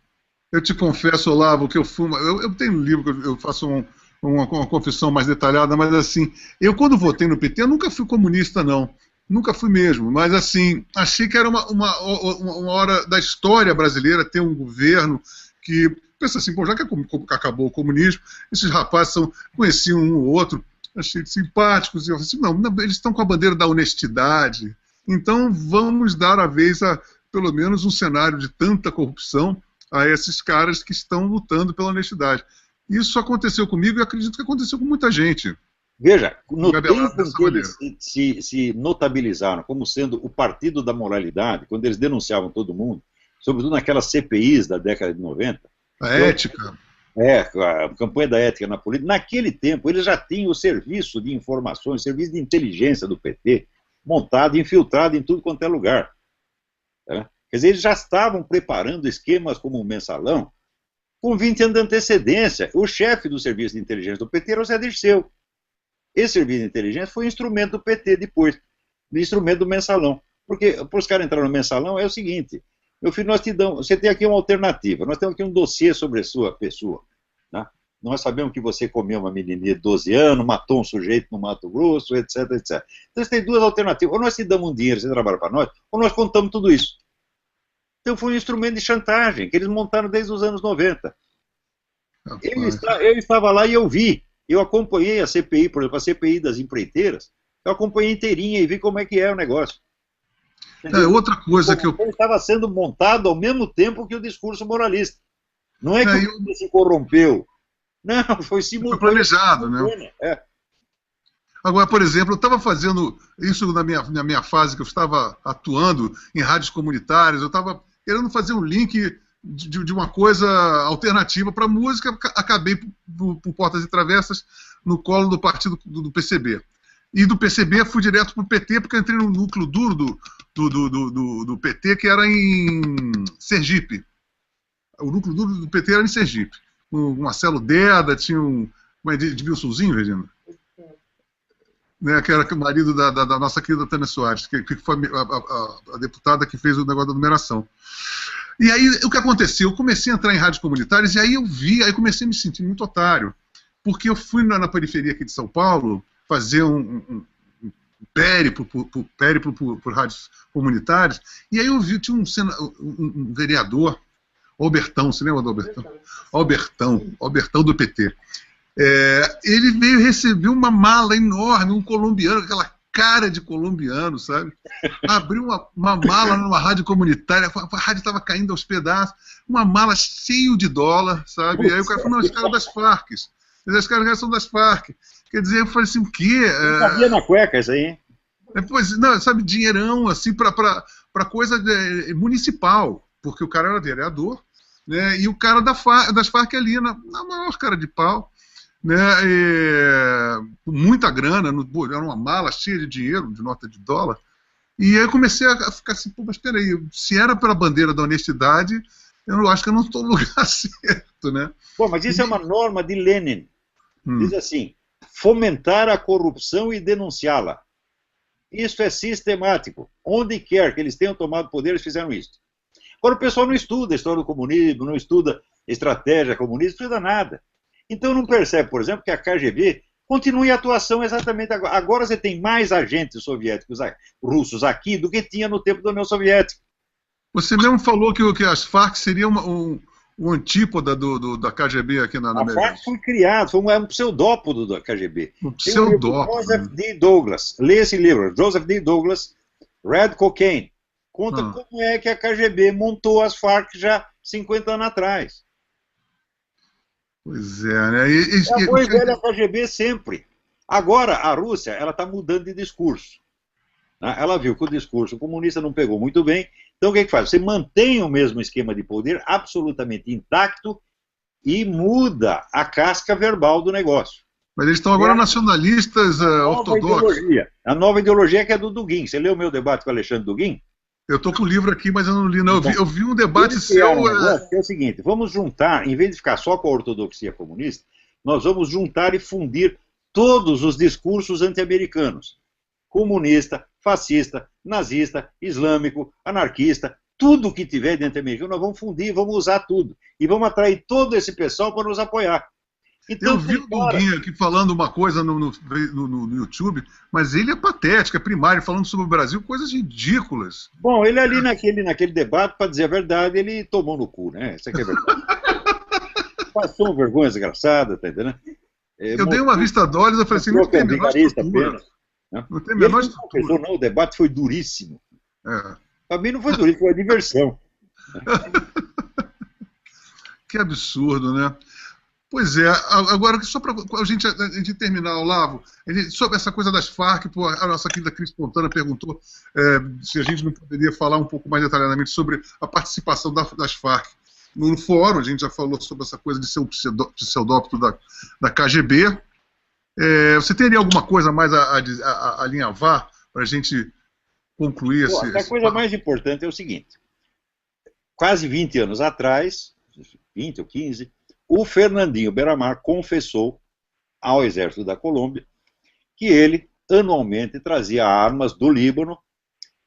Eu te confesso, Olavo, que eu fumo. Eu tenho um livro que eu faço uma confissão mais detalhada, mas assim, eu quando votei no PT, eu nunca fui comunista, não. Nunca fui mesmo. Mas assim, achei que era uma hora da história brasileira ter um governo que pensa assim, pô, já que acabou o comunismo, esses rapazes conheciam um ou outro, achei simpáticos, e eu falei assim, não, eles estão com a bandeira da honestidade, então vamos dar a vez a, pelo menos, um cenário de tanta corrupção a esses caras que estão lutando pela honestidade. Isso aconteceu comigo e acredito que aconteceu com muita gente. Veja, no tempo em que eles se notabilizaram como sendo o partido da moralidade, quando eles denunciavam todo mundo, sobretudo naquelas CPIs da década de 90. A ética. A campanha da ética na política. Naquele tempo, eles já tinham o serviço de informações, o serviço de inteligência do PT, montado, infiltrado em tudo quanto é lugar. Quer dizer, eles já estavam preparando esquemas como o Mensalão com 20 anos de antecedência. O chefe do serviço de inteligência do PT era o Zé Dirceu. Esse serviço de inteligência foi instrumento do PT depois, instrumento do Mensalão. Porque para os caras entrarem no Mensalão é o seguinte: meu filho, nós te damos, você tem aqui uma alternativa, nós temos aqui um dossiê sobre a sua pessoa. Né? Nós sabemos que você comeu uma menininha de 12 anos, matou um sujeito no Mato Grosso, etc, etc. Então você tem duas alternativas: ou nós te damos um dinheiro, você trabalha para nós, ou nós contamos tudo isso. Então foi um instrumento de chantagem que eles montaram desde os anos 90. Eu estava lá e eu vi. Eu acompanhei a CPI, por exemplo, a CPI das empreiteiras. Eu acompanhei inteirinha e vi como é que é o negócio. Outra coisa que eu... Ele estava sendo montado ao mesmo tempo que o discurso moralista. Não é que ele se corrompeu. Não, foi simultâneo. Foi planejado, né? Agora, por exemplo, eu estava fazendo isso na minha fase que eu estava atuando em rádios comunitárias, eu estava querendo fazer um link de uma coisa alternativa para a música, acabei por portas e travessas no colo do partido do PCB. E do PCB fui direto para o PT, porque eu entrei no núcleo duro do PT, que era em Sergipe. O núcleo duro do PT era em Sergipe. O Marcelo Deda, tinha de Wilsonzinho, Regina? Né, que era o marido da nossa querida Tânia Soares, que foi a deputada que fez o negócio da numeração. E aí, o que aconteceu? Eu comecei a entrar em rádios comunitárias, e aí aí comecei a me sentir muito otário, porque eu fui na periferia aqui de São Paulo fazer um périplo por rádios comunitárias, e aí eu vi, tinha um vereador, Albertão, você lembra do Albertão? Albertão do PT. Ele veio receber uma mala enorme, um colombiano, aquela cara de colombiano, sabe? Abriu uma mala numa rádio comunitária, a rádio estava caindo aos pedaços, uma mala cheia de dólar, sabe? E aí o cara falou, não, esse cara é das Farc. Esses caras são das Farc. Quer dizer, eu falei assim, o quê? Cabia na cueca isso aí, hein? Pois, não, sabe, dinheirão, assim, para coisa municipal, porque o cara era vereador, né? E o cara das Farc ali, na maior cara de pau, né, com muita grana, era uma mala cheia de dinheiro, de nota de dólar, e aí eu comecei a ficar assim, pô, mas peraí, se era pela bandeira da honestidade, eu acho que eu não estou no lugar certo, né? Pô, mas isso é uma norma de Lenin. Diz assim, fomentar a corrupção e denunciá-la. Isso é sistemático. Onde quer que eles tenham tomado poder, eles fizeram isso. Agora o pessoal não estuda a história do comunismo, não estuda estratégia comunista, não estuda nada. Então não percebe, por exemplo, que a KGB continua em atuação exatamente agora. Agora você tem mais agentes soviéticos, russos aqui do que tinha no tempo da União Soviética. Você mesmo falou que as Farc seria o antípoda da KGB aqui na América. A FARC foi criado, foi um pseudópodo da KGB. Um pseudópodo. Joseph D. Douglas, lê esse livro, Joseph D. Douglas, Red Cocaine, conta como é que a KGB montou as FARC já 50 anos atrás. Pois é, né? Foi velha a KGB sempre. Agora, a Rússia, ela está mudando de discurso. Né? Ela viu que o discurso comunista não pegou muito bem, então o que faz? Você mantém o mesmo esquema de poder absolutamente intacto e muda a casca verbal do negócio. Mas eles estão agora nacionalistas ortodoxos. A nova ideologia que é do Dugin. Você leu o meu debate com o Alexandre Dugin? Eu estou com o livro aqui, mas eu não li. Não. Eu vi um debate seu... É o seguinte, vamos juntar, em vez de ficar só com a ortodoxia comunista, nós vamos juntar e fundir todos os discursos anti-americanos. Comunista, fascista, nazista, islâmico, anarquista, tudo que tiver de anti-americano, nós vamos fundir, vamos usar tudo. E vamos atrair todo esse pessoal para nos apoiar. Então, eu vi o Duguinha aqui falando uma coisa no YouTube, mas ele é patético, é primário, falando sobre o Brasil, coisas ridículas. Bom, ele ali naquele debate, para dizer a verdade, ele tomou no cu, né? Isso aqui é verdade. Passou uma vergonha desgraçada, tá entendendo? Eu dei uma vista d'olhos e falei assim, não tem a menor estrutura. Não tem a menor estrutura. Não, o debate foi duríssimo. Para mim não foi duríssimo, foi diversão. Que absurdo, né? Pois é, agora só para a gente terminar, Olavo, sobre essa coisa das Farc, pô, a nossa querida Cris Fontana perguntou se a gente não poderia falar um pouco mais detalhadamente sobre a participação das Farc. No fórum, a gente já falou sobre essa coisa de ser um pseudópito da KGB. Você teria alguma coisa mais a alinhavar para a gente concluir A coisa mais importante é o seguinte, quase 20 anos atrás, 20 ou 15, o Fernandinho Beiramar confessou ao exército da Colômbia que ele anualmente trazia armas do Líbano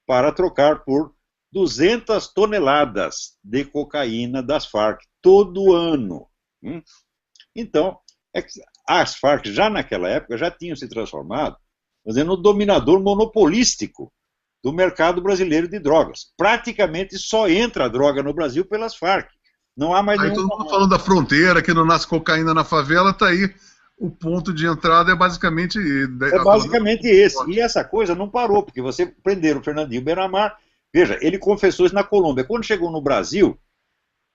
para trocar por 200 toneladas de cocaína das Farc todo ano. Então, as Farc já naquela época já tinham se transformado no dominador monopolístico do mercado brasileiro de drogas. Praticamente só entra a droga no Brasil pelas Farc. Não há mais nenhum... Todo mundo falando da fronteira, que não nasce cocaína na favela, está aí. O ponto de entrada é basicamente... esse. E essa coisa não parou, porque você prenderam o Fernandinho Beiramar. Veja, ele confessou isso na Colômbia. Quando chegou no Brasil,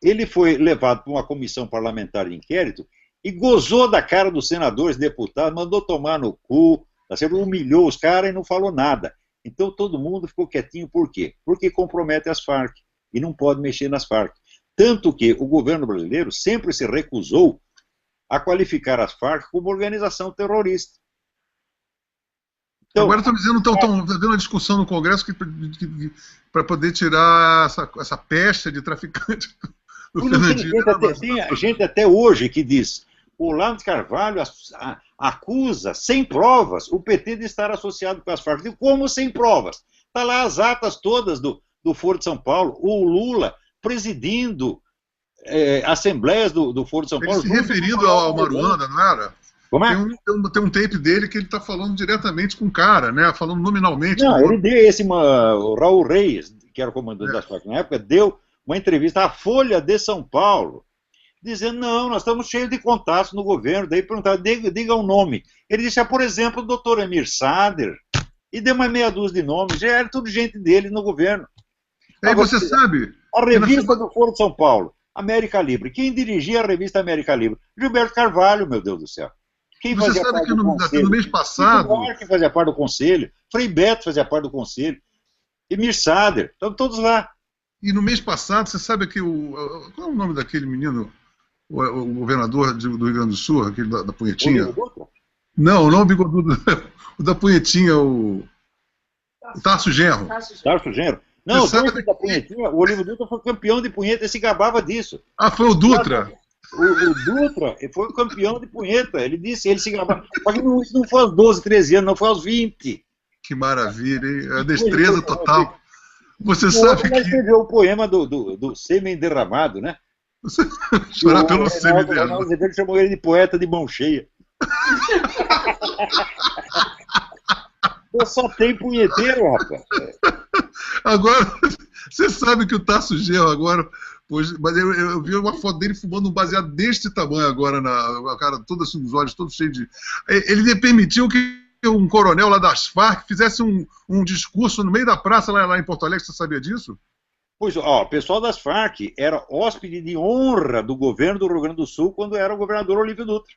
ele foi levado para uma comissão parlamentar de inquérito e gozou da cara dos senadores, deputados, mandou tomar no cu, humilhou os caras e não falou nada. Então todo mundo ficou quietinho. Por quê? Porque compromete as Farc e não pode mexer nas Farc. Tanto que o governo brasileiro sempre se recusou a qualificar as Farc como organização terrorista. Então, agora estão dizendo, está havendo uma discussão no Congresso para poder tirar essa peste de traficante do Fernandinho. Tem gente até hoje que diz, o Olavo de Carvalho acusa, sem provas, o PT de estar associado com as Farc. Como sem provas? Está lá as atas todas do Foro de São Paulo, o Lula presidindo assembleias do Foro de São Paulo. Ele se referindo ao Maruanda, não era? Como é? Tem um tape dele que ele está falando diretamente com o cara, né? Falando nominalmente. Não, ele deu o Raul Reis, que era o comandante das Farc na época, deu uma entrevista à Folha de São Paulo, dizendo, não, nós estamos cheios de contatos no governo. Daí perguntaram, diga um nome. Ele disse, por exemplo, o doutor Emir Sader, e deu uma meia dúzia de nomes, já era tudo gente dele no governo. Aí você sabe... A revista do Foro de São Paulo, América Livre. Quem dirigia a revista América Livre? Gilberto Carvalho, meu Deus do céu. Quem você sabe que no mês passado... Quem fazia parte do conselho, Frei Beto fazia parte do conselho, Emir Sader, estão todos lá. E no mês passado, você sabe que qual é o nome daquele menino, o governador do Rio Grande do Sul, aquele da punhetinha? Não o bigodudo, o da punhetinha, o Tarso Genro. Tarso Genro. Não, da punhetinha, o Olívio Dutra foi campeão de punheta e se gabava disso. Ah, foi o Dutra? O Dutra foi o campeão de punheta. Ele disse, ele se gabava. Isso não foi aos 12, 13 anos, não foi aos 20. Que maravilha, hein? A destreza total. Você sabe que... Ele escreveu o poema do sêmen derramado, né? Chorar pelo sêmen derramado. Ele chamou ele de poeta de mão cheia. Só tem punheteiro, rapaz. Agora, você sabe que o Tarso Genro agora Pois, mas eu vi uma foto dele fumando um baseado deste tamanho agora, a cara toda assim, os olhos todos cheios de... Ele permitiu que um coronel lá das Farc fizesse um discurso no meio da praça lá em Porto Alegre, você sabia disso? Pois, ó, o pessoal das Farc era hóspede de honra do governo do Rio Grande do Sul quando era o governador Olívio Dutra.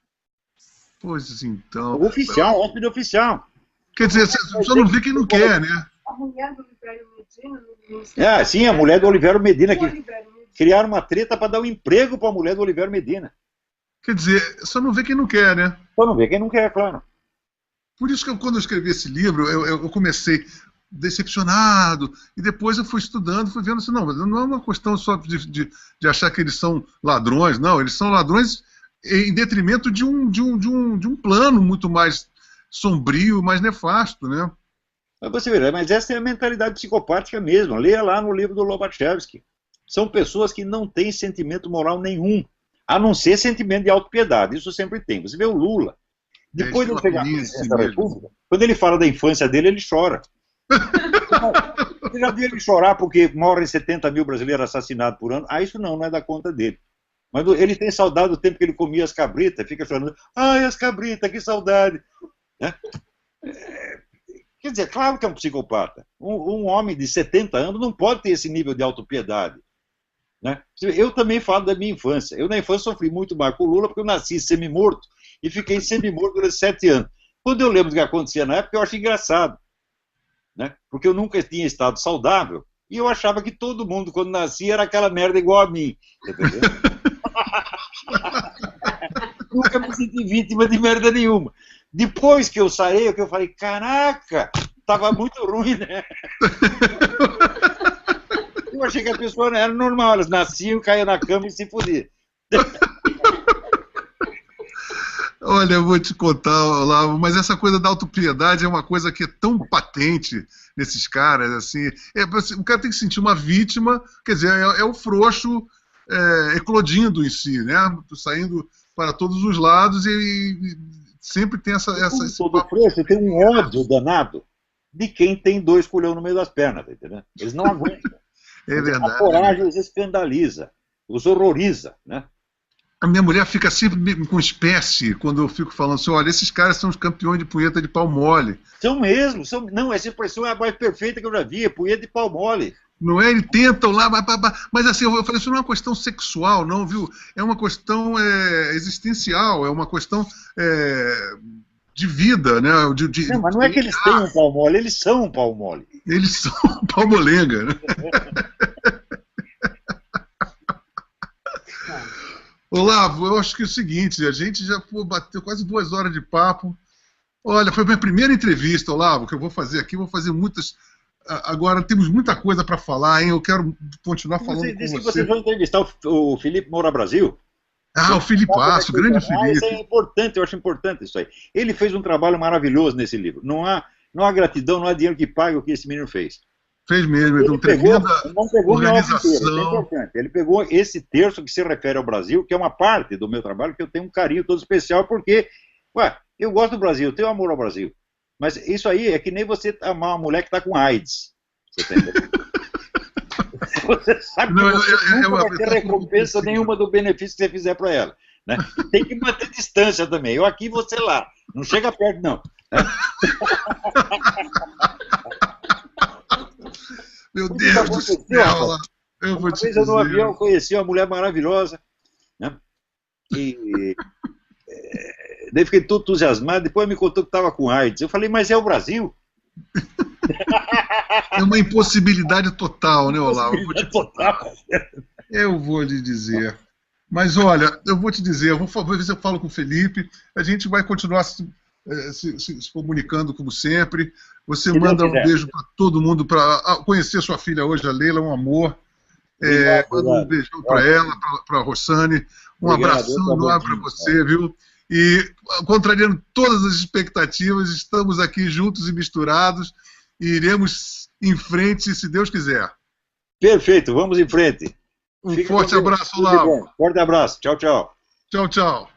Pois então... O oficial, hóspede oficial. Quer dizer, só não vê quem não quer, né? A mulher do Olivério Medina... Sim, a mulher do Olivério Medina, que criaram uma treta para dar um emprego para a mulher do Olivério Medina. Quer dizer, só não vê quem não quer, né? Só não vê quem não quer, claro. Por isso que quando eu escrevi esse livro, eu comecei decepcionado, e depois eu fui estudando, fui vendo assim, não é uma questão só de achar que eles são ladrões, não, eles são ladrões em detrimento de um plano muito mais sombrio, mais nefasto, né? Mas você vê, mas essa é a mentalidade psicopática mesmo, leia lá no livro do Lobachevsky. São pessoas que não têm sentimento moral nenhum, a não ser sentimento de autopiedade, isso sempre tem. Você vê o Lula, depois de pegar a presidência da República, quando ele fala da infância dele, ele chora. Você já viu ele chorar porque morrem 70 mil brasileiros assassinados por ano? Isso não é da conta dele. Mas ele tem saudade do tempo que ele comia as cabritas, fica chorando, ai, as cabritas, que saudade. Né? Quer dizer, claro que é um psicopata. Um homem de 70 anos não pode ter esse nível de autopiedade. Né? Eu também falo da minha infância. Eu, na infância, sofri muito mais com o Lula porque eu nasci semi-morto e fiquei semi-morto durante 7 anos. Quando eu lembro do que acontecia na época, eu acho engraçado. Né? Porque eu nunca tinha estado saudável e eu achava que todo mundo, quando nascia, era aquela merda igual a mim. Entendeu? Nunca me senti vítima de merda nenhuma. Depois que eu saí, eu falei, caraca, tava muito ruim, né? Eu achei que as pessoas eram normal, elas nasciam, caíam na cama e se fodiam. Olha, eu vou te contar, Olavo, mas essa coisa da autopiedade é uma coisa que é tão patente nesses caras, assim, o cara tem que sentir uma vítima, quer dizer, é o frouxo eclodindo em si, né, saindo para todos os lados e sempre tem todo frouxo tem um ódio danado de quem tem 2 culhões no meio das pernas, tá entendendo? Eles não aguentam. É verdade. A coragem os escandaliza, os horroriza, né? A minha mulher fica sempre com espécie quando eu fico falando assim, olha, esses caras são os campeões de punheta de pau mole. São mesmo, não, essa expressão é a mais perfeita que eu já vi, é punheta de pau mole. Não é? Eles tentam lá, mas assim, eu falei, isso não é uma questão sexual, não, viu? É uma questão existencial, é uma questão de vida, né? Não, mas não é que eles têm um pau mole, eles são um pau mole. Eles são um palmolenga, né? Olavo, eu acho que é o seguinte, a gente já bateu quase 2 horas de papo. Olha, foi a minha primeira entrevista, Olavo, que eu vou fazer aqui, vou fazer muitas... Agora, temos muita coisa para falar, hein? Eu quero continuar falando com você. Você disse que vocês vão entrevistar o Felipe Moura Brasil? O Filipasso, grande Felipe. Isso é importante, eu acho importante isso aí. Ele fez um trabalho maravilhoso nesse livro. Não há gratidão, não há dinheiro que pague o que esse menino fez. Fez mesmo, ele então tremenda não pegou organização. Inteiro, isso é importante. Ele pegou esse terço que se refere ao Brasil, que é uma parte do meu trabalho, que eu tenho um carinho todo especial, porque, eu gosto do Brasil, eu tenho amor ao Brasil. Mas isso aí é que nem você amar uma mulher que está com AIDS. Você tá entendendo? Você sabe que você nunca vai ter recompensa nenhuma do benefício que você fizer para ela. Né? Tem que manter distância também. Eu aqui, você lá. Não chega perto, não. Meu Deus do céu! Uma vez eu no avião conheci uma mulher maravilhosa, né? E daí fiquei todo entusiasmado, depois me contou que estava com AIDS. Eu falei, mas é o Brasil? É uma impossibilidade total, né, Olavo? Total. Eu vou lhe dizer. Mas olha, eu vou te dizer, vou ver se eu falo com o Felipe, a gente vai continuar se comunicando como sempre. Você manda um beijo para todo mundo, para conhecer sua filha hoje, a Leila, um amor. Manda um beijão para ela, para a Rossane, um abração enorme para você, viu? E, contrariando todas as expectativas, estamos aqui juntos e misturados e iremos em frente, se Deus quiser. Perfeito, vamos em frente. Um forte abraço, Olavo. Forte abraço. Tchau, tchau. Tchau, tchau.